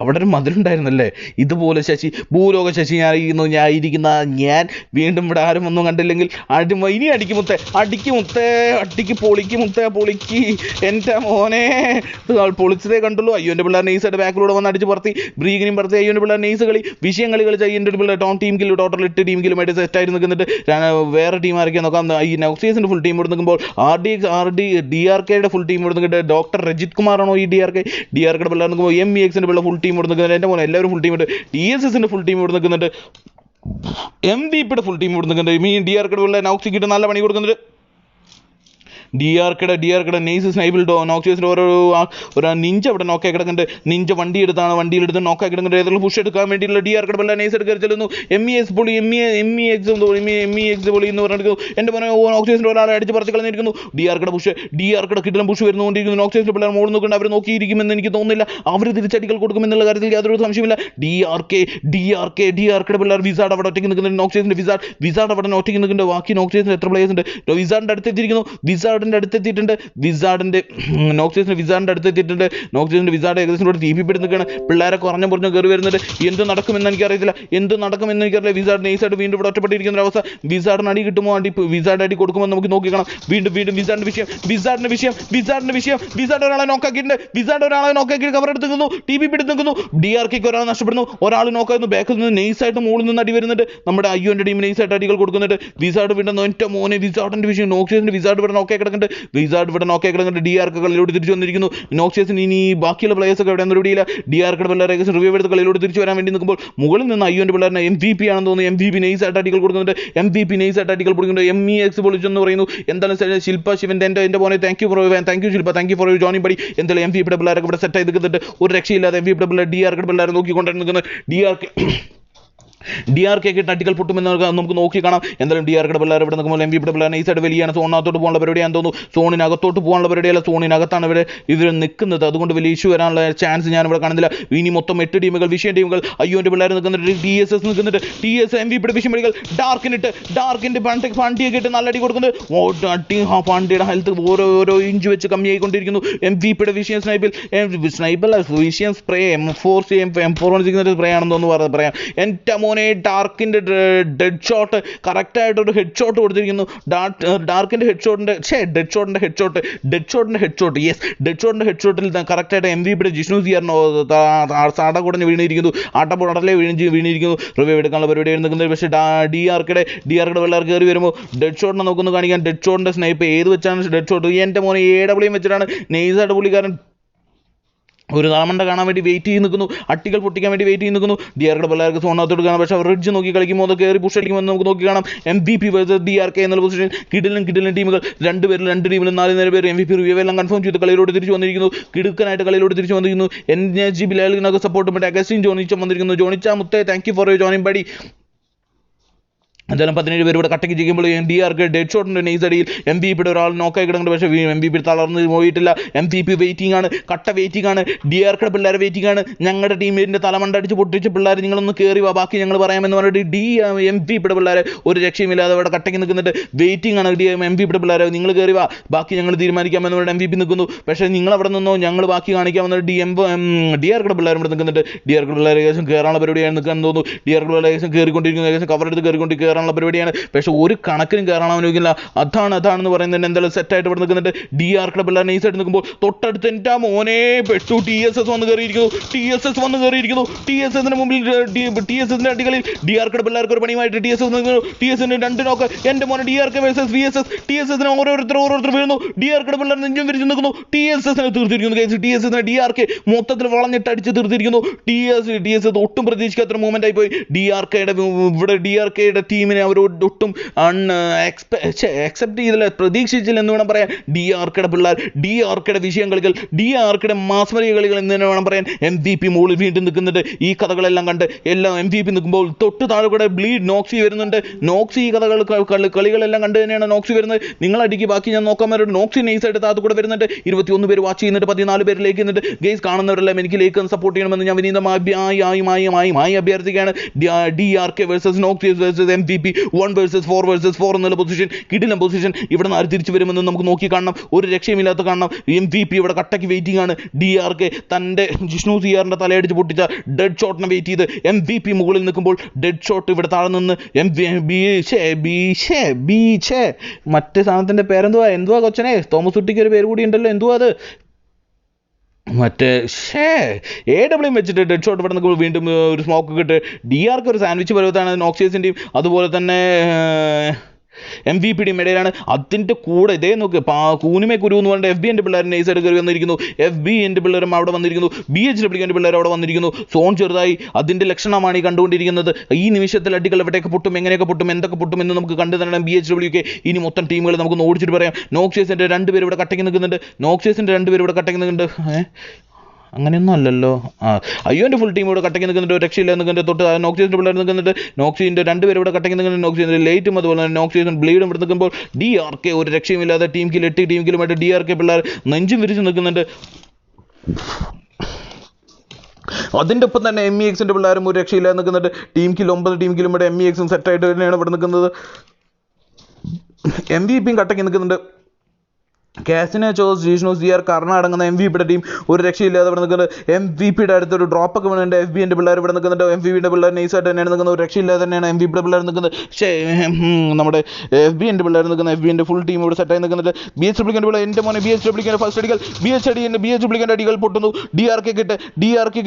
അവിടെ ഒരു മധുരമുണ്ടായിരുന്നല്ലേ. ഇതുപോലെ ശശി ഭൂലോക ശശി ഞാൻ വീണ്ടും ഇവിടെ ആരും ഒന്നും കണ്ടില്ലെങ്കിൽ ഇനി അടിക്ക് മുത്തേ അടിക്ക് പൊളിക്ക് മുത്തേ പൊളിക്ക് എൻ്റെ മോനെ പൊളിച്ചതേ കണ്ടുള്ളൂ. INVICTUS പിള്ളേർ നൈസായിട്ട് ബാക്കിലൂടെ വന്ന് അടിച്ച് പറത്തി ബ്രീഗിനും പറത്തി. INVICTUS പിള്ളേർ നൈസ് കളി വിഷയം കളി കളിച്ച INVICTUS പിള്ളേർ ടീം കില്ലും ടോട്ടൽ 8 ടീം കില്ലുമായിട്ട് സെറ്റായിട്ട് നിൽക്കുന്നുണ്ട്. വേറെ ടീം ആരൊക്കെയാണ് നോക്കാം. ഈ നോക്സിയസിൻ്റെ ഫുൾ ടീം ഇവിടെ നിൽക്കുമ്പോൾ DRKയുടെ ഫുൾ ടീം ഇവിടെ നിൽക്കുന്നുണ്ട്. ഡോക്ടർ രജിത് കുമാറാണോ ഈ DRKയുടെ പിള്ളേർ നിൽക്കുമ്പോൾ MEXൻ്റെ പിള്ളേർ ഫുൾ ടീം ഇവിടെ നിൽക്കുന്നുണ്ട്. എൻ്റെ മോനെ എല്ലാവരും ഫുൾ ടീം ഉണ്ട്. TSSൻ്റെ ഫുൾ ടീം ഇവിടെ നിൽക്കുന്നുണ്ട്. MVPയുടെ ഫുൾ ടീം ഇവിടെ നിൽക്കുന്നുണ്ട്. DRKയുടെ പിള്ളേർ നോക്സിക്കിട്ട് നല്ല പണി കൊടുക്കുന്നുണ്ട്. DRKയുടെ നൈസ് സ്നൈബിൾ നോക്സിയസിൻ്റെ ഒരു നിഞ്ച ഇവിടെ നോക്കായി കിടക്കുന്നുണ്ട്. നിഞ്ച വണ്ടിയെടുത്ത് നോക്കായി കിടക്കുന്നുണ്ട്. ഏതെങ്കിലും പുഷ് എടുക്കാൻ വേണ്ടിയിട്ടുള്ള DRKയുടെ പിള്ളേർ നൈസ് എടുക്കാൻ ചെല്ലുന്നു. MEX പൊളി എന്ന് പറഞ്ഞിരിക്കുന്നു. എൻ്റെ മോനെ നോക്സിയസിൻ്റെ ഒരാളെ അടിച്ച് പറത്തി കളഞ്ഞിരിക്കുന്നു. DRKയുടെ കിട്ടലും പുഷ് വരുന്നുകൊണ്ടിരിക്കുന്നു. നോക്സിയസിൻ്റെ പിള്ളേർ മോൾ നോക്കുന്നുണ്ട്. അവർ നോക്കിയിരിക്കുമെന്ന് എനിക്ക് തോന്നുന്നില്ല. അവർ തിരിച്ചടികൾ കൊടുക്കുമെന്നുള്ള കാര്യത്തിൽ യാതൊരു സംശയമില്ല. DRKയുടെ പിള്ളേർ വിസാഡ് അവിടെ ഒറ്റയ്ക്ക് നിൽക്കുന്നുണ്ട്. നോക്സിയസിൻ്റെ വിസാഡ് അവിടെ ഒറ്റയ്ക്ക് നിൽക്കുന്നുണ്ട്. ബാക്കി നോക്സിയസിന് എത്ര പ്ലേയേഴ്സ് ഉണ്ട്? വിസാഡിൻ്റെ അടുത്തെത്തിയിരിക്കുന്നു. അടുത്തെത്തിയിട്ടുണ്ട്. നോക്സിയസിന്റെ വിസാഡിന്റെ അടുത്തെത്തിയിട്ടുണ്ട്. നോക്സിയസിന്റെ വിസാഡ് ഏകദേശം ഇവിടെ TP നിൽക്കുകയാണ്. പിള്ളേരെ കുറഞ്ഞ കയറി വരുന്നുണ്ട്. എന്ത് നടക്കുമെന്ന് എനിക്കറിയത്തില്ല. വിസാഡ് നൈസായിട്ട് വീണ്ടും ഇവിടെ ഒറ്റപ്പെട്ടിരിക്കുന്ന ഒരു അവസ്ഥ. വിസാഡിന് അടി കിട്ടുമോ? വിസാഡ് അടി കൊടുക്കുമോ നമുക്ക് നോക്കിക്കണം. വീണ്ടും വിസാഡിന്റെ വിഷയം വിസാഡ് ഒരാളെ നോക്കാക്കിയിട്ട് കവർ എടുത്ത് നിൽക്കുന്നു. TP നിൽക്കുന്നു. DRKക്ക് ഒരാൾ നഷ്ടപ്പെടുന്നു. ഒരാൾ നോക്കായിരുന്നു. ബാക്കിൽ നിന്ന് നൈസായിട്ട് മുകളിൽ നിന്ന് അടി വരുന്നുണ്ട്. നമ്മുടെ INVICTUS ടീം നൈസായിട്ട് അടികൾ കൊടുക്കുന്നുണ്ട്. വിസാഡ് വീണ്ടും എൻ്റെ മോനെ വിസാഡിന്റെ വിഷയം നോക്സിയസിന്റെ വിസാഡ് ഇവിടെ നോക്കായി കിടക്കുന്നുണ്ട്. DRK കളിയിലോട്ട് തിരിച്ചു വന്നിരിക്കുന്നു. നോക്സിയസിന് ഇനി ബാക്കിയുള്ള പ്ലേയേഴ്സ് ഒക്കെ എവിടെ പിടിയില്ല. DRKയുടെ പിള്ളേരെ റിവ്യൂ എടുത്ത് കളിയിലോട്ട് തിരിച്ചു വരാൻ വേണ്ടി നിൽക്കുമ്പോൾ മുകളിൽ നിന്ന് INVICTUS പിള്ളേരെ MVP ആണെന്ന് തോന്നുന്നു. MVP നൈസായിട്ട് അടികൾ കൊടുക്കുന്നുണ്ട്. MEX പൊളിച്ചെന്ന് പറയുന്നു. എന്തായാലും ശില്പ ശിവൻ്റെ എൻ്റെ മോനെ thank you for joining buddy. എന്തായാലും MVPയുടെ പിള്ളേരൊക്കെ ഇവിടെ സെറ്റ് ആയി നിൽക്കുന്നുണ്ട്. ഒരു രക്ഷയില്ലാതെ MVPയുടെ പിള്ളേർ DRKയുടെ പിള്ളേരെ നോക്കിക്കൊണ്ടാണ് നിൽക്കുന്നത്. DRKക്ക് അടികൾ പൊട്ടുമെന്ന് നമുക്ക് നോക്കി കാണാം. എന്തായാലും DRKയുടെ പിള്ളേർ ഇവിടെ നിൽക്കുമ്പോൾ MVPയുടെ പിള്ളേർ നൈസായിട്ട് വലിയാണ്. സോണിനകത്തോട്ട് പോകാനുള്ള പരിപാടിയാണെന്ന് തോന്നുന്നു. സോണിനകത്തോട്ട് പോകാനുള്ള പരിപാടിയല്ല, സോണിനകത്താണ് ഇവർ നിൽക്കുന്നത്. അതുകൊണ്ട് വലിയ ഇഷ്യൂ വരാനുള്ള ചാൻസ് ഞാൻ ഇവിടെ കാണുന്നില്ല. ഇനി മൊത്തം 8 ടീമുകൾ വിഷയം ടീമുകൾ. INVICTUS പിള്ളേർ നിൽക്കുന്നുണ്ട്. TSS നിൽക്കുന്നുണ്ട്. MVPയുടെ വിഷയം കളികൾ ഡാർക്കിൻ്റെ പാണ്ടിയൊക്കെ ഇട്ട് നല്ല അടി കൊടുക്കുന്നത്. പാണ്ടിയുടെ ഹെൽത്ത് ഓരോ ഇഞ്ച് വെച്ച് കമ്മിയായിക്കൊണ്ടിരിക്കുന്നു. MVPയുടെ വിഷയം സ്നൈപ്പല്ല വിഷയം സ്പ്രേ M416 സ്പ്രേ ആണെന്ന് പറയാം. എൻ്റെ ഡാർക്കിൻ്റെ ഡെഡ് ഷോട്ട് കറക്റ്റായിട്ടൊരു ഹെഡ് ഷോട്ട് കൊടുത്തിരിക്കുന്നു. ഡാർക്കിൻ്റെ ഹെഡ് ഷോട്ടിൻ്റെ ഹെഡ് ഷോട്ടിൽ കറക്റ്റായിട്ട് MVPയുടെ ജിഷ്ണു സിയാറിനോ സാട കുടഞ്ഞ് വീണിരിക്കുന്നു. ആട്ടപ്പുടലെ വീണിരിക്കുന്നു. റിവ്യൂ എടുക്കാനുള്ള പരിപാടി നിൽക്കുന്നത്. പക്ഷേ DRKയുടെ പിള്ളേർ കയറി വരുമ്പോൾ ഡെഡ് ഷോട്ടിനെ നോക്കുന്നു കാണിക്കാൻ. ഡെഡ് ഷോട്ടിൻ്റെ സ്നൈപ്പ് ഏത് വെച്ചാണ് ഡെഡ് ഷോട്ട്? എൻ്റെ മോനെ AW വെച്ചിട്ടാണ് നൈസായിട്ട് പുള്ളിക്കാരൻ ഒരു തലമണ്ട കാണാൻ വേണ്ടി വെയിറ്റ് ചെയ്ത് നിൽക്കുന്നു. അട്ടികൾ പൊട്ടിക്കാൻ വേണ്ടി വെയിറ്റ് ചെയ്ത് നിൽക്കുന്നു. DRKയുടെ പിള്ളേർക്ക് സോണകത്തോട്ട് കാണാം. പക്ഷേ അവർ റിഡ്ജ് നോക്കി കളിക്കുമ്പോൾ അത് കയറി പുഷ് അടിക്കുമെന്ന് നമുക്ക് നോക്കി കാണാം. MVP വേഴ്സസ് DRK എന്നുള്ള പൊസിഷൻ. കിടിലൻ ടീമുകൾ. രണ്ട് ടീമിലും 4 പേര് MVP റിവ്യൂ എല്ലാം കൺഫേം ചെയ്ത് കളിയിലോട്ട് തിരിച്ചു വന്നിരിക്കുന്നു. കിടുക്കനായിട്ട് കളിയിലോട്ട് തിരിച്ചു വന്നിരിക്കുന്നു. NG ബിലാലിനൊക്കെ സപ്പോർട്ട് മറ്റേ അഗസ്റ്റിൻ ജോണിച്ച വന്നിരിക്കുന്നു. ജോണിച്ച മുത്തേ thank you for joining buddy. എന്തായാലും 17 പേര് ഇവിടെ കട്ടയ്ക്ക് ചെയ്യുമ്പോൾ DRK ഡെഡ് ഷോട്ടിൻ്റെ നൈസ് അടിയിൽ MVPയുടെ ഒരാൾ നോക്കായി കിടക്കുന്നുണ്ട്. പക്ഷേ MVP തളർന്ന് പോയിട്ടില്ല. MVP വെയിറ്റിംഗ് ആണ്, കട്ട വെയിറ്റിംഗ് ആണ്. DRKയുടെ പിള്ളേർ വെയിറ്റിംഗ് ആണ്. ഞങ്ങളുടെ ടീമിൻ്റെ തലമണ്ട അടിച്ച് പൊട്ടിച്ച് പിള്ളേർ നിങ്ങളൊന്ന് കയറി വാ, ബാക്കി ഞങ്ങൾ പറയാമെന്ന് പറഞ്ഞിട്ട് MVPയുടെ പിള്ളേർ ഒരു രക്ഷയുമില്ലാതെ അവിടെ കട്ടയ്ക്ക് നിൽക്കുന്നുണ്ട്. വെയിറ്റിംഗ് ആണ് MVPയുടെ പിള്ളേർ. നിങ്ങൾ കയറി വാ, ബാക്കി ഞങ്ങൾ തീരുമാനിക്കാമെന്ന് പറഞ്ഞിട്ട് MVP നിൽക്കുന്നു. പക്ഷേ നിങ്ങൾ അവിടെ നിന്നോ, ഞങ്ങൾ ബാക്കി കാണിക്കാമെന്ന് DRKയുടെ പിള്ളേർ ഇവിടെ നിൽക്കുന്നുണ്ട്. DRKയുടെ പിള്ളേർ ഏകദേശം കയറാനുള്ള പരിപാടിയാണ് നിൽക്കാൻ തോന്നുന്നു. DRKയുടെ പിള്ളേർ ഏകദേശം കയറിക്കൊണ്ടിരിക്കുന്നു. ഏകദേശം കവർ എടുത്ത് കയറാനുള്ള പരിപാടിയാണ്. പക്ഷേ ഒരു കണക്കിനും കയറാനാവുന്നില്ല. അതാണെന്ന് പറയുന്നത്. എന്തായാലും സെറ്റായിട്ട് ഇവിടെ നിൽക്കുന്നുണ്ട്. DRKയുടെ പിള്ളേർ നൈസായിട്ട് നിൽക്കുമ്പോൾ തൊട്ടടുത്ത് എൻ്റെ മോനെ പെട്ടു. TSS വന്ന് കയറിയിരിക്കുന്നു. TSSന് മുമ്പിൽ TSSന്റെ അടികളിൽ DRKയുടെ പിള്ളേർക്ക് ഒരു പണിയുമായിട്ട് TSSന് 2 നോക്ക്. എൻ്റെ മോനെ DRK വേഴ്സസ് VSS. TSSന് ഓരോരുത്തർ വീഴുന്നു. DRKയുടെ പിള്ളേർ നെഞ്ചും വിരിച്ച് നിൽക്കുന്നു. TSSനെ തീർത്തിരിക്കുന്നു. TSSനെ DRK മൊത്തത്തിൽ വളഞ്ഞിട്ട് അടിച്ച് തീർത്തിരിക്കുന്നു. TSS ഒട്ടും പ്രതീക്ഷിക്കാത്തൊരു മൂവ്മെന്റ് ആയി പോയി. DRKയുടെ ടീമിനെ അവർ ഒട്ടും അക്സെപ്റ്റ് ചെയ്തില്ല, പ്രതീക്ഷിച്ചില്ല എന്ന് വേണം പറയാൻ. DRKയുടെ പിള്ളേർ, DRKയുടെ വിഷയം കളികൾ, DRKയുടെ മാസ്മരിക കളികൾ എന്ന് തന്നെ വേണം പറയാൻ. MVP മുകളിൽ വീണ്ടും നിൽക്കുന്നുണ്ട്. ഈ കഥകളെല്ലാം കണ്ട് എല്ലാം MVP നിൽക്കുമ്പോൾ തൊട്ട് താഴെ കൂടെ ബ്ലീഡ് നോക്സി വരുന്നുണ്ട്. നോക്സി ഈ കളികളെല്ലാം കണ്ട് തന്നെയാണ് നോക്സി വരുന്നത്. നിങ്ങളടിക്ക് ബാക്കി ഞാൻ നോക്കാൻ വരും. നോക്സി നൈസായിട്ട് താഴത്ത് കൂടെ വരുന്നുണ്ട്. 21 പേര് വാച്ച് ചെയ്യുന്നുണ്ട്, 14 പേര് ലേക്ക് നിന്നിട്ട്. ഗെയ്സ് കാണുന്നവരെല്ലാം എനിക്ക് ലേക്ക് സപ്പോർട്ട് ചെയ്യണമെന്ന് ഞാൻ വിനീതമായി അഭ്യർത്ഥിക്കുകയാണ്. DRK versus Noxious versus MVP 1 vs 4 എന്നുള്ള പൊസിഷൻ, കിടിലം പൊസിഷൻ. ഇവിടെ നിന്ന് ആര് തിരിച്ചു വരുമെന്ന് നമുക്ക് നോക്കി കാണണം. ഒരു രക്ഷയുമില്ലാത്ത കാണണം. MVP ഇവിടെ കട്ടയ്ക്ക് വെയിറ്റിംഗ് ആണ്. DRK തൻ്റെ ജിഷ്ണു സിയാറിൻ്റെ തലയടിച്ച് പൊട്ടിച്ച ഡെഡ് ഷോട്ടിനെ വെയിറ്റ് ചെയ്ത് MVP മുകളിൽ നിൽക്കുമ്പോൾ ഡെഡ് ഷോട്ട് ഇവിടെ താഴെ നിന്ന് മറ്റേ സാധനത്തിൻ്റെ എന്തുവാ കൊച്ചനെ, തോമസ് കുട്ടിക്ക് ഒരു പേര് കൂടി ഉണ്ടല്ലോ, എന്തുവാ അത്, മറ്റേ AW വെച്ചിട്ട് ഡെഡ് ഷോട്ട് ഇവിടെ നിന്ന് വീണ്ടും ഒരു സ്മോക്ക് കിട്ട്. DRK ഒരു സാൻഡ്വിച്ച് പരുവത്താണ് നോക്സിയസിൻ്റെയും അതുപോലെ തന്നെ MVP ഇടയിലാണ്. അതിൻ്റെ കൂടെ ഇതേ നോക്ക് കൂനുമേ കുരു എന്ന് പറഞ്ഞിട്ട് FB എൻ്റെ പിള്ളേർ നൈസായിട്ട് കയറി വന്നിരിക്കുന്നു. FB എൻ്റെ പിള്ളേരും അവിടെ വന്നിരിക്കുന്നു. BHWK എൻ്റെ പിള്ളേർ അവിടെ വന്നിരിക്കുന്നു. സോൺ ചെറുതായി അതിൻ്റെ ലക്ഷണമാണ് ഈ കണ്ടുകൊണ്ടിരിക്കുന്നത്. ഈ നിമിഷത്തിൽ അടികൾ എവിടെയൊക്കെ പൊട്ടും, എങ്ങനെയൊക്കെ പൊട്ടും, എന്തൊക്കെ പൊട്ടും എന്ന് നമുക്ക് കണ്ടു തന്നെ BHWK. ഇനി മൊത്തം ടീമുകൾ നമുക്ക് ഓടിച്ചിട്ട് പറയാം. നോക്സിയസിൻ്റെ 2 പേര് ഇവിടെ കട്ടയ്ക്ക് നിൽക്കുന്നുണ്ട്. അങ്ങനെയൊന്നും അല്ലല്ലോ. അയ്യോൻ്റെ ഫുൾ ടീം ഇവിടെ കട്ടയ്ക്ക് നിൽക്കുന്നുണ്ട്. ഒരു രക്ഷയില്ല നിൽക്കുന്നുണ്ട്. തൊട്ട് നോക്സിയസിൻ്റെ പിള്ളേർ നിൽക്കുന്നുണ്ട്. നോക്സിൻ്റെ 2 പേര് ഇവിടെ കട്ടയ്ക്ക് നിൽക്കുന്നുണ്ട്. നോക്സിയസിൻ്റെ ലേറ്റും അതുപോലെ തന്നെ നോക്സിയസും ബ്ലീഡും ഇവിടെ നിൽക്കുമ്പോൾ DRK ഒരു രക്ഷയുമില്ലാതെ ടീം കിൽ 8 ടീം കിലുമായിട്ട് DRK പിള്ളേർ നെഞ്ചും വിരിച്ച് നിൽക്കുന്നുണ്ട്. അതിൻ്റെ ഒപ്പം തന്നെ MEXൻ്റെ പിള്ളേരും ഒരു രക്ഷയില്ലാതെ നിൽക്കുന്നുണ്ട്. ടീം കിൽ 9 ടീം കിലുമായിട്ട് MEXും സെറ്റായിട്ട് തന്നെയാണ് ഇവിടെ നിൽക്കുന്നത്. MVPയും കട്ടയ്ക്ക് നിൽക്കുന്നുണ്ട്. കാസിനെ ചോസ് ജിഷ്ണു സിയാർ കർണാടകന്ന MVPയുടെ ടീം ഒരു രക്ഷയില്ലാതെ ഇവിടെ നിൽക്കുന്നത്. MVPയുടെ അടുത്തൊരു ഡ്രോപ്പൊക്കെ വേണമെങ്കിൽ FB എൻ്റെ പിള്ളേർ ഇവിടെ നിൽക്കുന്നുണ്ട്. MVPയുടെ പിള്ളേർ നൈസായിട്ട് തന്നെയാണ് നിൽക്കുന്നത്. ഒരു രക്ഷയില്ലാതെ തന്നെയാണ് MVPയുടെ പിള്ളേർ നിൽക്കുന്നത്. നമ്മുടെ FB എൻ്റെ പിള്ളേർ നിൽക്കുന്നത്. FB എൻ്റെ ഫുൾ ടീം ഇവിടെ സെറ്റായി നിൽക്കുന്നുണ്ട്. BHWK പിള്ളേർ എൻ്റെ മോനെ BHWK ഫസ്റ്റ് അടികൾ BHWK അടികൾ പൊട്ടുന്നു. DRK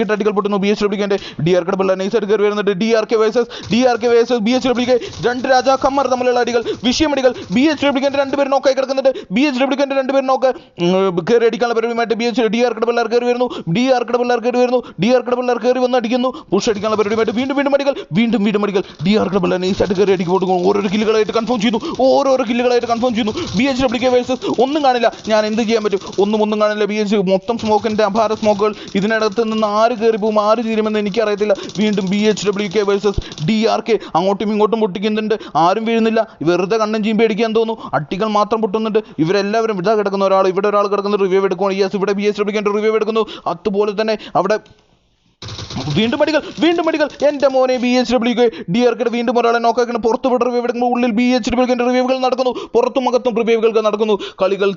കിട്ട് അടികൾ പൊട്ടുന്നു. DRKയുടെ പിള്ളേർ നൈസായിട്ട് കയറി വരുന്നുണ്ട്. DRK വേഴ്സസ് BHWK 2 രാജാക്കന്മാർ തമ്മിലുള്ള അടികൾ, വിഷയമടികൾ. BHWK 2 പേര് നോക്കായി കിടക്കുന്നുണ്ട്. BHWK 2 പേര് നോക്ക് കയറി അടിക്കാനുള്ള പരിപാടിയുമായിട്ട് DRKയുടെ പിള്ളേർ കയറി വരുന്നു. DRKയുടെ പിള്ളേർ കയറി വന്ന് അടിക്കുന്നു. പുഷ് അടിക്കാനുള്ള പരിപാടിയുമായിട്ട് വീണ്ടും അടികൾ. DRKയുടെ പിള്ളേർ നൈസായിട്ട് കയറി അടിക്ക് കൊടുക്കുന്നു. ഓരോരോ കില്ലുകളായിട്ട് കൺഫേം ചെയ്യുന്നു. BHWK വേഴ്സസ് ഒന്നും കാണില്ല. ഞാൻ എന്ത് ചെയ്യാൻ പറ്റും? ഒന്നും കാണില്ല. മൊത്തം സ്മോക്കിൻ്റെ അപാര സ്മോക്കുകൾ. ഇതിനകത്ത് നിന്ന് ആര് കയറി പോകും, ആര് തീരുമെന്ന് എനിക്കറിയത്തില്ല. വീണ്ടും BHWK വേഴ്സസ് DRK അങ്ങോട്ടും ഇങ്ങോട്ടും പൊട്ടിക്കുന്നുണ്ട്. ആരും വീഴുന്നില്ല. വെറുതെ കണ്ണും ചീമ്പി അടിക്കാൻ തോന്നുന്നു. അട്ടികൾ മാത്രം പൊട്ടുന്നുണ്ട്. ഇവരെല്ലാവരും ഇതാ കിടക്കുന്ന ഒരാൾ, ഇവിടെ ഒരാൾ കിടക്കുന്ന റിവ്യൂ എടുക്കുന്നു. യെസ്, ഇവിടെ BHWK റിവ്യൂ എടുക്കുന്നു. അതുപോലെ തന്നെ അവിടെ വീണ്ടും അടികൾ. എൻ്റെ മോനെ BHWK DRKയുടെ വീണ്ടും ഒരാളെ നോക്കാക്കണം. പുറത്ത് വിട റിവ്യൂ എടുക്കുമ്പോൾ ഉള്ളിൽ BHWK റിവ്യൂകൾ നടക്കുന്നു. പുറത്തും അകത്തും റിവ്യൂകൾ നടക്കുന്നു. കളികൾ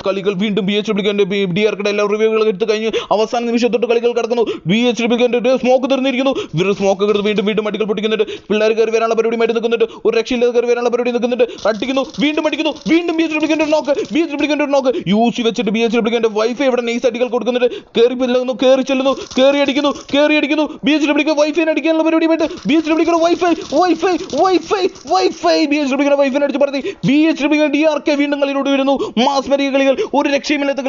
വീണ്ടും BHWK DRKയുടെ എല്ലാ റിവ്യൂകൾ എടുത്ത് കഴിഞ്ഞ് അവസാന നിമിഷത്തൊട്ട് കളികൾ കിടക്കുന്നു. BHWK സ്മോക്ക് തീർന്നിരിക്കുന്നു. ഇവർ സ്മോക്ക് എടുത്ത് വീണ്ടും അടികൾ പൊട്ടിക്കുന്നുണ്ട്. പിള്ളേർ കയറി വരാനുള്ള പരിപാടിയുമായിട്ട് നിൽക്കുന്നുണ്ട്. ഒരു രക്ഷയില്ലാതെ കയറി വരാനുള്ള പരിപാടി നിൽക്കുന്നുണ്ട്. അടിക്കുന്നു. വീണ്ടും BHWK നോക്ക് യൂസ് വെച്ചിട്ട് BHWK വൈഫൈ ഇവിടെ നൈസ് അടികൾ കൊടുക്കുന്നുണ്ട്. കയറി ചെല്ലുന്നു. കയറി അടിക്കുന്നു. BHWK വൈഫൈ അടിക്കാനുള്ള പരിപാടിയുമായിട്ട് BHWK വൈഫൈ അടിച്ച് പറത്തി. BHWK DRK വീണ്ടും കളിയിലൂടെ വരുന്നു. മാസ്മരിക കളികൾ, ഒരു രക്ഷയുമില്ലാത്ത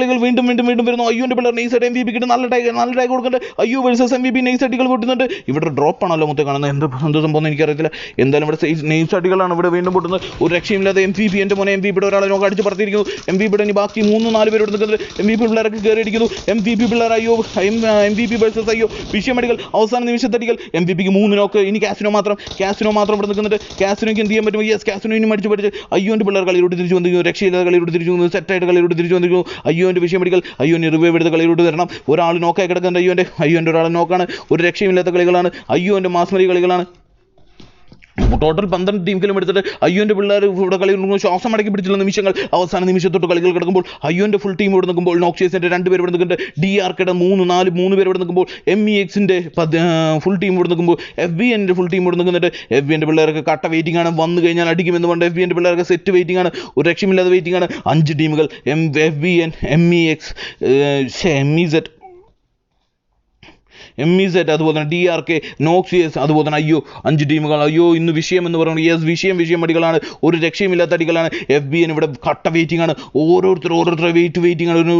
കളികൾ വീണ്ടും വരുന്നു. അയ്യോൻ്റെ പിള്ളേർ നൈസായിട്ട് MVP കിട്ടും. നല്ല ടാഗ് കൊടുക്കുന്നുണ്ട്. അയ്യോ വേഴ്സസ് MVP നൈസ് അടികൾ പൊട്ടുന്നുണ്ട്. ഇവിടെ ഡ്രോപ്പ് ആണല്ലോ മൊത്തം കാണുന്നത്. എന്ത് സംഭവം എനിക്കറിയത്തില്ല. എന്തായാലും ഇവിടെ നൈസ് അടികളാണ് ഇവിടെ വീണ്ടും പൊട്ടുന്നത്. ഒരു രക്ഷയുമില്ലാതെ MVP എൻ്റെ മോനെ MVPയുടെ ഒരാളെ നോക്കി അടിച്ച് പറത്തിയിരിക്കുന്നു. MVPയുടെ ഇനി ബാക്കി 3-4 പേര് നിൽക്കുന്നുണ്ട്. MVP പിള്ളേരൊക്കെ കയറി അടിക്കുന്നു. MVP പിള്ളേർ MVP വേഴ്സസ് അയ്യോ വിഷയമടികൾ, അവസാന നിമിഷത്തടികൾ. MVPക്ക് 3 നോക്ക്. ഇനി കാസിനോ മാത്രം ഇവിടെ നിൽക്കുന്നുണ്ട്. കാസിനോക്ക് എന്ത് ചെയ്യാൻ പറ്റും? യെസ്, കാസിനോ ഇനി പഠിച്ച് അയ്യോൻ്റെ പിള്ളേർ കളിയിലോട്ട് തിരിച്ചു വന്നിരിക്കുന്നു. രക്ഷയില്ലാതെ കളിയിലോട്ട് തിരിച്ചു വന്നു. സെറ്റായിട്ട് കളിയിലോട്ട് തിരിച്ചു വന്നിരിക്കുന്നു. അയ്യോൻ്റെ വിഷയമടികൾ. അയ്യോന് റിവൈവ് എടുത്ത് കളിയിലോട്ട് വരണം. ഒരാൾ നോക്കായി കിടക്കുന്നുണ്ട്. അയ്യോൻ്റെ ഒരാൾ നോക്കാണ്. ഒരു രക്ഷയുമില്ലാത്ത കളികളാണ്. അയ്യോൻ്റെ മാസ്മരി കളികളാണ്. ടോട്ടൽ 12 ടീം കിലും എടുത്തിട്ട് അയ്യോൻ്റെ പിള്ളേർ ഇവിടെ കളി ശ്വാസം അടക്കി പിടിച്ചുള്ള നിമിഷങ്ങൾ. അവസാന നിമിഷത്തൊട്ട് കളികൾ കിടക്കുമ്പോൾ അയ്യോൻ്റെ ഫുൾ ടീം ഇവിടെ നിൽക്കുമ്പോൾ നോക്സിയസിൻ്റെ 2 പേര് ഇവിടെ നിൽക്കുന്നുണ്ട്. DRKയുടെ 3 പേര് ഇവിടെ നിൽക്കുമ്പോൾ MEXൻ്റെ ഫുൾ ടീം ഇവിടെ നിൽക്കുമ്പോൾ FBൻ്റെ ഫുൾ ടീം ഇവിടെ നിൽക്കുന്നുണ്ട്. FBൻ്റെ പിള്ളേർക്ക് കട്ട വെയിറ്റിംഗ് ആണ്. വന്നു കഴിഞ്ഞാൽ അടിക്കുമെന്ന് പറഞ്ഞ് FBൻ്റെ പിള്ളേർക്ക് സെറ്റ് വെയിറ്റിംഗ് ആണ്. ഒരു രക്ഷമില്ലാതെ വെയിറ്റിംഗ് ആണ്. 5 ടീമുകൾ FBN MEX MEZ MIZ, അതുപോലെ തന്നെ DRK, NOXIOUS, അതുപോലെ തന്നെ അയ്യോ 5 ടീമുകൾ. അയ്യോ ഇന്ന് വിഷയം എന്ന് പറയുന്നത് യെസ് വിഷയം അടികളാണ്, ഒരു രക്ഷയുമില്ലാത്ത അടികളാണ്. FBN ഇവിടെ കട്ട വെയിറ്റിംഗ് ആണ്, ഓരോരുത്തർ വെയിറ്റിംഗ് ആണ്. ഒരു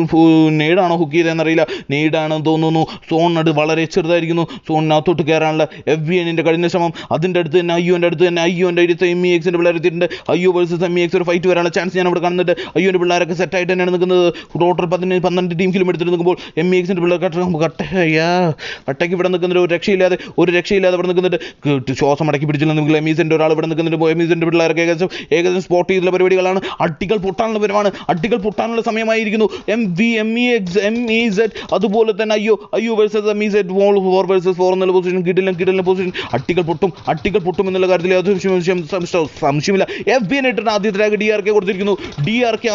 നേടാണോ ഹുക്ക് ചെയ്തതെന്നറിയില്ല, നേടാണെന്ന് തോന്നുന്നു. സോണിനത് വളരെ ചെറുതായിരിക്കുന്നു, സോണിനകത്തോട്ട് കയറാനുള്ള FBNന്റെ കഴിഞ്ഞ ശ്രമം. അതിൻ്റെ അടുത്ത് തന്നെ അയ്യോൻ്റെ അടുത്ത് MEXന്റെ പിള്ളേർ എത്തിയിട്ടുണ്ട്. അയ്യോ വേഴ്സസ് MEX ഒരു ഫൈറ്റ് വരാനുള്ള ചാൻസ് ഞാൻ അവിടെ കാണുന്നുണ്ട്. അയ്യോൻ്റെ പിള്ളേരൊക്കെ സെറ്റായിട്ട് തന്നെയാണ് നിൽക്കുന്നത്. ടോട്ടൽ 12 ടീം കിലോമീറ്റർ നിൽക്കുമ്പോൾ MEXന്റെ പിള്ളേർ കട്ടയ്ക്ക് ഇവിടെ നിൽക്കുന്നുണ്ട്. ഒരു രക്ഷയില്ലാതെ ഇവിടെ നിൽക്കുന്നുണ്ട്. ശ്വാസം അടക്കി പിടിച്ചില്ല നിങ്ങൾ. MEXന്റെ ഒരാൾ ഇവിടെ നിൽക്കുന്നുണ്ട്. MEXന്റെ പിള്ളേരൊക്കെ ഏകദേശം സ്പോട്ട് ചെയ്തുള്ള പരിപാടികളാണ്. അടികൾ പൊട്ടാനുള്ള സമയമായിരിക്കുന്നു. MEZ അതുപോലെ തന്നെ അയ്യോ വേഴ്സസ് MEZ 4 vs 4 എന്നുള്ള പൊസിഷൻ, കിടിലൻ പൊസിഷൻ. അട്ടികൾ പൊട്ടും എന്നുള്ള കാര്യത്തിൽ സംശയമില്ല. FBN ഇട്ടിട്ട് ആദ്യത്തെ ടാഗ് DRK കൊടുത്തിരിക്കുന്നു.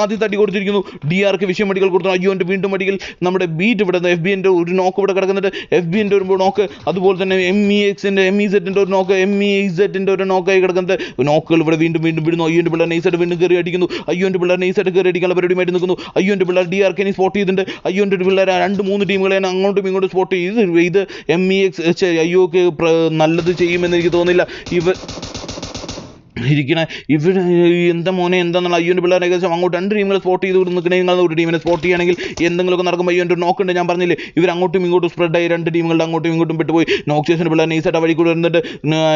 ആദ്യത്തെ അടി കൊടുത്തിരിക്കുന്നു. DRK വിഷയം അടികൾ കൊടുത്തു. അയ്യോൻ്റെ വീണ്ടും അടികൾ. നമ്മുടെ ബീറ്റ് ഇവിടെ FBNന്റെ ഒരു നോക്ക് ഇവിടെ കിടക്കുന്നുണ്ട്. FBNന്റെ ഒരു നോക്ക്, അതുപോലെ തന്നെ MEZന്റെ ഒരു നോക്കായി കിടക്കുന്നത്. നോക്കുകൾ ഇവിടെ വീണ്ടും വിടുന്നു. അയ്യോൻ്റെ പിള്ളേർ നൈസായിട്ട് വീണ്ടും കയറി അടിക്കുന്നു. അയ്യോൻ്റെ പിള്ളേർ നൈസായിട്ട് കയറി അടിക്കാനുള്ള പരിപാടിയുമായിട്ട് നിൽക്കുന്നു. അയ്യോൻ്റെ പിള്ളേർ DRK സ്പോട്ട് ചെയ്തിട്ടുണ്ട്. അയ്യോൻ്റെ പിള്ളേർ 2-3 ടീമുകളെ അങ്ങോട്ടും ഇങ്ങോട്ടും സ്പോട്ട് ചെയ്ത് ഇത് MEX അയ്യോക്ക് നല്ലത് ചെയ്യുമെന്ന് എനിക്ക് തോന്നുന്നില്ല. ഇവിടെ എന്താ മോനെ എന്താണെന്നുള്ള അയ്യോൻ്റെ പിള്ളേർ ഏകദേശം അങ്ങോട്ട് 2 ടീമുകളെ സ്പോട്ട് ചെയ്ത് നിൽക്കണമെങ്കിൽ നിങ്ങൾ ഒരു ടീമിനെ സ്പോട്ട് ചെയ്യുകയാണെങ്കിൽ എന്തെങ്കിലുമൊക്കെ നടക്കുമ്പോൾ അയ്യോൻ്റെ നോക്കുന്നുണ്ട്. ഞാൻ പറഞ്ഞില്ലേ ഇവർ അങ്ങോട്ടും ഇങ്ങോട്ടും സ്പ്രെഡായി 2 ടീമുകളുടെ അങ്ങോട്ടും ഇങ്ങോട്ടും പെട്ടുപോയി. നോക്സിയസിൻ്റെ പിള്ളേർ നൈസായിട്ട് വഴി കൂടെ വരുന്നുണ്ട്.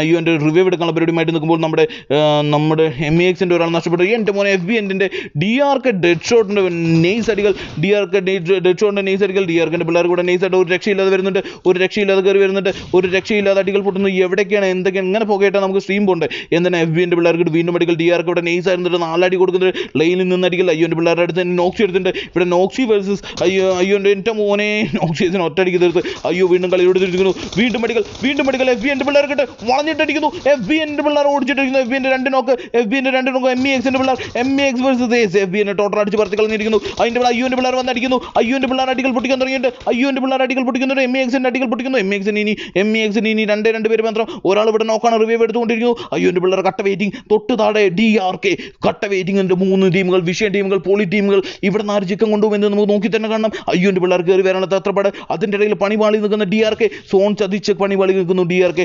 അയ്യോൻ്റെ റിവ്യൂ എടുക്കാനുള്ള പരിപാടിയുമായിട്ട് നിൽക്കുമ്പോൾ നമ്മുടെ MEXന്റെ ഒരാൾ നഷ്ടപ്പെട്ടു. എൻ്റെ മോനെ FBNന്റെ DRK ഡെഡ് ഷോട്ടിൻ്റെ നൈസ് അടികൾ. DRKന്റെ പിള്ളേർ കൂടെ നൈസായിട്ട് ഒരു രക്ഷയില്ലാതെ വരുന്നുണ്ട്. കയറി വരുന്നുണ്ട്. ഒരു രക്ഷയില്ലാതെ അടികൾ പൊട്ടുന്നു. എവിടേക്കാണ് എങ്ങനെ പോകേട്ടാ നമുക്ക് സ്ട്രീം പോകണ്ടേ. എന്താണ് FBN പിള്ളേർക്ക് വീണ്ടും അടികൾ. DRK ഇവിടെ നൈസ് ആയിരുന്നിട്ട് 4 അടി കൊടുക്കുന്നുണ്ട്. ലൈനിൽ നിന്ന് അടികൾ. അയ്യോൻ്റെ പിള്ളേരുടെ അടുത്ത് തന്നെ നോക്സി എടുത്തിട്ടുണ്ട്. ഇവിടെ നോക്സി വേഴ്സസ് അയ്യോൻ്റെ എൻ്റെ മോനെ നോക്സിയസിന് ഒറ്റയടിക്ക് തീർത്ത്. അയ്യോ വീണ്ടും കളി എടുത്തിരിക്കുന്നു. വീണ്ടും അടികൾ. FBNന്റെ പിള്ളേർക്കിട്ട് വളഞ്ഞിട്ടടിക്കുന്നു. FBNന്റെ പിള്ളേർ ഓടിച്ചിട്ടിരിക്കുന്നു. FBNന്റെ 2 നോക്ക്. MEXന്റെ പിള്ളേർ MEX വേഴ്സസ് FBN ടോട്ടൽ അടിച്ച് പറത്തി കളഞ്ഞിരിക്കുന്നു. അതിൻ്റെ പിള്ളേർ അയ്യോൻ്റെ പിള്ളേർ വന്ന് അടിക്കുന്നു. അയ്യോൻ്റെ പിള്ളേർ അടികൾ പൊട്ടിക്കാൻ തുടങ്ങിയിട്ട് MEXന്റെ അടികൾ പൊട്ടിക്കുന്നു. MEXന് ഇനി 2 പേര് മാത്രം. ഒരാൾ ഇവിടെ നോക്കാണ് റിവ്യൂ എടുത്തുകൊണ്ടിരിക്കുന്നു. അയ്യോൻ്റെ പിള്ളേർ കട്ട വെയിറ്റിംഗ്. തൊട്ട് താഴെ DRK കട്ട വെയിറ്റിംഗിൻ്റെ 3 ടീമുകൾ, വിഷയ ടീമുകൾ, പോളി ടീമുകൾ. ഇവിടെ നിന്ന് ആര് ചിക്കൻ കൊണ്ടുപോകുമെന്ന് നമുക്ക് നോക്കി തന്നെ കാണണം. അയ്യോൻ്റെ പിള്ളേർ കയറി വരാനുള്ള തത്രപ്പാട്. അതിൻ്റെ ഇടയിൽ പണിപാളി നിൽക്കുന്ന DRK, സോൺ ചതിച്ച് പണിപാളി നിൽക്കുന്നു DRK.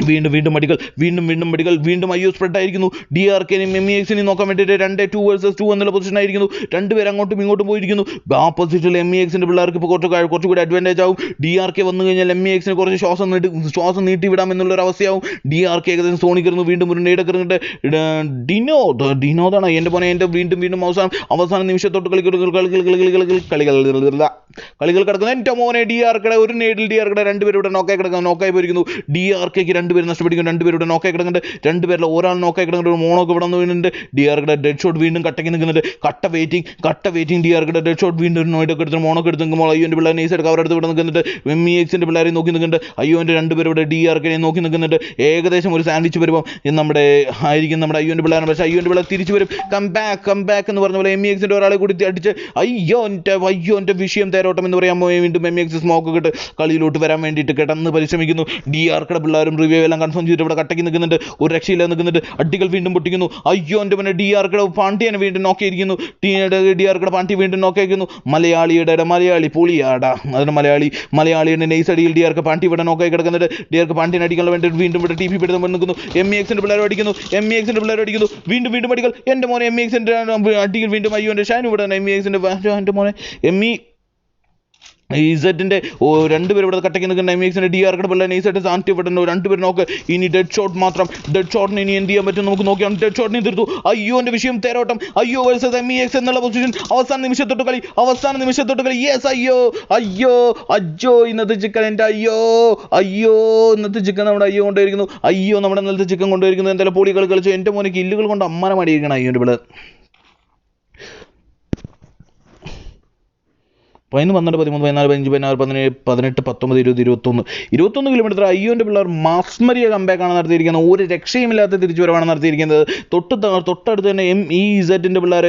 വീണ്ടും അടികൾ. വീണ്ടും അയ്യോ സ്പ്രെഡ് ആയിരിക്കുന്നു. DRKനെയും MEXനെയും നോക്കാൻ വേണ്ടിയിട്ട് 2 vs 2 എന്നുള്ള പൊസിഷൻ ആയിരിക്കുന്നു. 2 പേര് അങ്ങോട്ടും ഇങ്ങോട്ടും പോയിരിക്കുന്നു. ആ പൊസിഷനിൽ MEXന്റെ പിള്ളേർക്ക് ഇപ്പോൾ കുറച്ചുകൂടി അഡ്വാൻറ്റേജ് ആവും. DRK വന്നു കഴിഞ്ഞാൽ MEXന് കുറച്ച് ശ്വാസം നീട്ടി വിടാം എന്നുള്ളൊരു അവസ്ഥയാവും. DRK ഏകദേശം സോണി കയറുന്നു. വീണ്ടും ഒരു നേടക്കറുണ്ട്. ഡിനോദാണ് എൻ്റെ പോനെ. എൻ്റെ വീണ്ടും അവസാന നിമിഷത്തോട്ട് കളികൾ കിടക്കുന്നു. എൻ്റെ മോനെ DRKയുടെ ഒരു നേടിൽ DRKയുടെ 2 പേര് ഇവിടെ നോക്കായി പോയിരിക്കുന്നു. DRKക്ക് 2 പേര് നഷ്ടപ്പെട്ടിരിക്കുന്നു. 2 പേരുടെ നോക്കായി കിടക്കുന്നുണ്ട്. 2 പേരിൽ ഒരാൾ നോക്കായി കിടക്കുന്നുണ്ട്. ഒരു മോണൊക്കെ ഇവിടെ വീണിട്ടുണ്ട്. DRKയുടെ ഡെഡ് ഷോട്ട് വീണ്ടും കട്ടയ്ക്ക് നിൽക്കുന്നുണ്ട്. കട്ട വെയിറ്റിംഗ്. DRKയുടെ ഡെഡ് ഷോട്ട് വീണ്ടും നോയിട്ടൊക്കെ എടുത്ത് മോണൊക്കെ എടുത്ത് നിൽക്കുമ്പോൾ അയ്യോൻ്റെ പിള്ളേർ നൈസായിട്ട് കവറെടുത്ത് ഇവിടെ നിൽക്കുന്നുണ്ട്. MEXന്റെ പിള്ളേരെ നോക്കി നിൽക്കുന്നുണ്ട്. അയ്യോൻ്റെ 2 പേര് ഇവിടെ DRKനെ നോക്കി നിൽക്കുന്നുണ്ട്. ഏകദേശം ഒരു സാൻഡ്വിച്ച് വരുമ്പോൾ നമ്മുടെ അയ്യോൻ്റെ പിള്ളേരാണ്. പക്ഷേ അയ്യോൻ്റെ പിള്ളേർ തിരിച്ചു വരും. കം ബാക്ക് എന്ന് പറഞ്ഞ പോലെ MEXന്റെ ഒരാളെ കൂടി അടിച്ച് അയ്യോൻ്റെ വിഷയം തേരോട്ടം എന്ന് പറയാൻ പോയി. വീണ്ടും MEX സ്മോക്ക് കിട്ട് കളിയിലോട്ട് വരാൻ വേണ്ടിയിട്ട് കിടന്ന് പരിശ്രമിക്കുന്നു. DRKയുടെ പിള്ളേരും റിവ്യൂ എല്ലാം കൺഫേം ചെയ്തിട്ട് ഇവിടെ കട്ടയ്ക്ക് നിൽക്കുന്നുണ്ട്. ഒരു രക്ഷയില്ലാതെ നിൽക്കുന്നുണ്ട്. അടികൾ വീണ്ടും പൊട്ടിക്കുന്നു. അയ്യോൻ്റെ പിന്നെ DRKയുടെ പാണ്ഡ്യനെ വീണ്ടും നോക്കിയിരിക്കുന്നു. DRKയുടെ പാണ്ഡ്യ വീണ്ടും നോക്കിയിരിക്കുന്നു. മലയാളി പൊളിയാടാ. അതിന് മലയാളിയുടെ നൈസ് അടിയിൽ DRK പാണ്ഡ്യ ഇവിടെ നോക്കായി കിടക്കുന്നുണ്ട്. DRK പാണ്ഡ്യനെ അടിക്കാൻ വേണ്ടി വീണ്ടും ഇവിടെ TP പെടുത്ത് നിൽക്കുന്നു. MEXന്റെ പിള്ളേർ അടിക്കുന്നു. വീണ്ടും അടികൾ. എൻ്റെ മോനെ MEXന്റെ അടികൾ വീണ്ടും അയ്യോൻ്റെ ഷാൻ ഇവിടെ MEXന്റെ മോനെ ഇസെറ്റിൻ്റെ 2 പേര് ഇവിടെ കട്ടയ്ക്ക് നിൽക്കുന്ന MEXന്റെ DRKയുടെ പിള്ളേർ നൈസായിട്ട് സാൻറ്റി ഇവിടെ 2 പേര് നോക്ക്. ഇനി ഡെഡ് ഷോട്ട് മാത്രം. ഡെഡ് ഷോട്ടിന് ഇനി എന്ത് ചെയ്യാൻ പറ്റും നമുക്ക് നോക്കിയാണ്. ഡെഡ് ഷോട്ടിനെ തീർത്തു. അയ്യോൻ്റെ വിഷയം തേരോട്ടം. അയ്യോ വേഴ്സസ് MEX എന്നുള്ള പൊസിഷൻ. അവസാന നിമിഷത്തൊട്ട് കളി. യെസ് അയ്യോ ഇന്നത്തെ ചിക്കൻ എൻ്റെ ഇന്നത്തെ ചിക്കൻ നമ്മുടെ നമ്മുടെ ഇന്നത്തെ ചിക്കൻ കൊണ്ടുപോയിരിക്കുന്നു. എന്തായാലും പൊളി കളിച്ചു. എൻ്റെ മോനെ കില്ലുകൾ കൊണ്ട് അമ്മനെ മടിയിരിക്കണം അയ്യോൻ്റെ പിള്ളേർ. 11, 12, 13, 14, 15, 16, 17, 18, 19, 21 കിലോമീറ്റർ അയ്യോൻ്റെ പിള്ളേർ മാസ്മരിയ കമ്പാക്കാണ് നടത്തിയിരിക്കുന്നത്. ഒരു രക്ഷയുമില്ലാത്ത തിരിച്ചുവരവാണ് നടത്തിയിരിക്കുന്നത്. തൊട്ടടുത്ത് തന്നെ MEZന്റെ പിള്ളേർ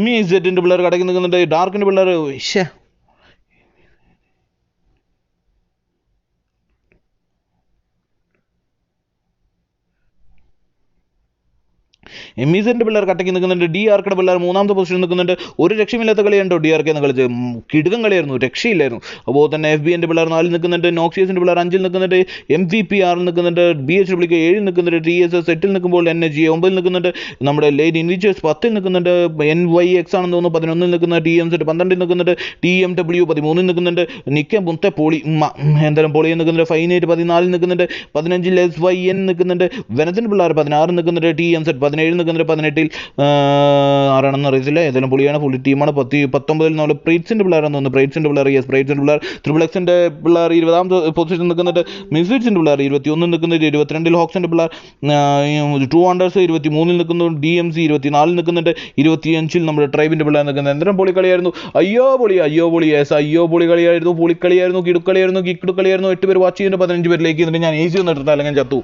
MEZന്റെ പിള്ളേർ കടക്കി നിൽക്കുന്നുണ്ട്. ഡാർക്കിൻ്റെ പിള്ളേർ എംഇസെൻ്റെ പിള്ളേർ കട്ടയ്ക്ക് നിൽക്കുന്നുണ്ട്. ഡി ആർക്കയുടെ പിള്ളേർ മൂന്നാമത്തെ പൊസിഷൻ നിൽക്കുന്നുണ്ട്. ഒരു രക്ഷയില്ലാത്ത കളിയുണ്ടോ ഡി ആർക്ക് എന്ന് കളിച്ച്, കിടുക്കൻ കളിയായിരുന്നു, രക്ഷയില്ലായിരുന്നു. അപ്പോൾ തന്നെ FBൻ്റെ പിള്ളേർ 4 നിൽക്കുന്നുണ്ട്. നോക്സിയസിൻ്റെ പിള്ളേർ 5 നിൽക്കുന്നുണ്ട്. MVP 6 നിൽക്കുന്നുണ്ട്. BHWK 7 നിൽക്കുന്നുണ്ട്. TSS 8 നിൽക്കുമ്പോൾ NHG 9 നിൽക്കുന്നുണ്ട്. നമ്മുടെ ലൈറ്റ് ഇൻവിക്ടസ് 10 നിൽക്കുന്നുണ്ട്. NYX ആണെന്ന് തോന്നുന്നു 11 നിൽക്കുന്നുണ്ട്. TMZ 12 നിൽക്കുന്നുണ്ട്. TMW 13 നിൽക്കുന്നുണ്ട്. നിക്ക മുത്ത പൊളി എന്തായാലും പൊളി നിൽക്കുന്നുണ്ട്. ഫൈനൈറ്റ് 14 നിൽക്കുന്നുണ്ട്. 15 SYN നിൽക്കുന്നുണ്ട്. വെനത്തിൻ്റെ പിള്ളേർ 16 നിൽക്കുന്നുണ്ട്. TMZ 17 നിൽക്കുന്നുണ്ട്. 18 ആരാണെന്ന് അറിയത്തില്ല, ഏതായാലും പൊളിയാണ്, പുള്ളി ടീമാണ്. 19 നമ്മൾ പ്രീറ്റ്സിൻ്റെ പിള്ളേരാണെന്ന് തോന്നുന്നു. പ്രീറ്റ്സിൻ്റെ പിള്ളേർ പ്രീറ്റ്സിൻ്റെ പിള്ളേർ XXXൻ്റെ പിള്ളേർ 20ാം പൊസിഷൻ നിൽക്കുന്നുണ്ട്. മിസ്ഫിറ്റ്സിൻ്റെ പിള്ളേർ 21 നിൽക്കുന്നുണ്ട്. 22 ഹോക്സിൻ്റെ പിള്ളേർ 2 അണ്ടേഴ്സ് 23 നിൽക്കുന്നു. DMC 24 നിൽക്കുന്നുണ്ട്. 25 നമ്മുടെ ട്രൈബിൻ്റെ പിള്ളേർ നിൽക്കുന്നത്. എന്തെങ്കിലും പൊളി കളിയായിരുന്നു. അയ്യോ പൊളി അയ്യോ പൊളി കളിയായിരുന്നു. പൊളിക്കളിയായിരുന്നു, കിടുക്കളിയായിരുന്നു, കിടുക്കളിയായിരുന്നു. 8 പേര് വാച്ച് ചെയ്യുന്നുണ്ട്. 15 പേര് ലൈക്ക് ചെയ്യുന്നുണ്ട്. ഞാൻ AC ഒന്നും എടുത്തിട്ട് അല്ലെങ്കിൽ ചത്തു.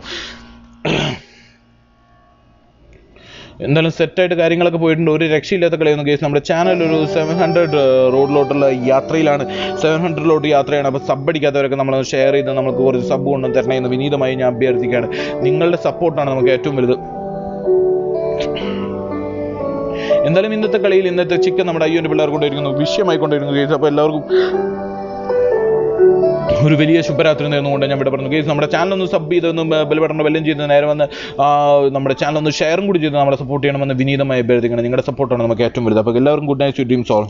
എന്തായാലും സെറ്റായിട്ട് കാര്യങ്ങളൊക്കെ പോയിട്ടുണ്ട്. ഒരു രക്ഷയില്ലാത്ത കളിയായിരുന്നു കേസ്. നമ്മുടെ ചാനൽ ഒരു 700 റോഡിലോട്ടുള്ള യാത്രയിലാണ്, 700 യാത്രയാണ്. അപ്പോൾ സബ് അടിക്കാത്തവരൊക്കെ നമ്മൾ ഷെയർ ചെയ്ത് നമുക്ക് കുറച്ച് സബ് കൊണ്ടും തരണമെന്ന് വിനീതമായി ഞാൻ അഭ്യർത്ഥിക്കുകയാണ്. നിങ്ങളുടെ സപ്പോർട്ടാണ് നമുക്ക് ഏറ്റവും വലുത്. എന്തായാലും ഇന്നത്തെ കളിയിൽ ഇന്നത്തെ ചിക്കൻ നമ്മുടെ അയ്യോൻ്റെ പിള്ളേർ കൊണ്ടിരിക്കുന്നു, വിഷയമായിക്കൊണ്ടിരിക്കുന്നു കേസ്. അപ്പോൾ എല്ലാവർക്കും ഒരു വലിയ ശുഭരാത്രി നേർന്നുകൊണ്ട് ഞാൻ ഇവിടെ പറഞ്ഞു കേസ്. നമ്മുടെ ചാനലൊന്ന് സബ് ചെയ്തൊന്ന് ബെൽ ബട്ടൺ വെല്ലം ചെയ്ത് നേരെ വന്ന് നമ്മുടെ ചാനലൊന്ന് ഷെയറും കൂടി ചെയ്ത് നമ്മളെ സപ്പോർട്ട് ചെയ്യണമെന്ന് വിനീതമായി അഭ്യർത്ഥിക്കണം. നിങ്ങളുടെ സപ്പോർട്ടാണ് നമുക്ക് ഏറ്റവും വലുത്. അപ്പോൾ എല്ലാവർക്കും ഗുഡ് നൈറ്റ്, ഡ്രീംസ് ഓൾ.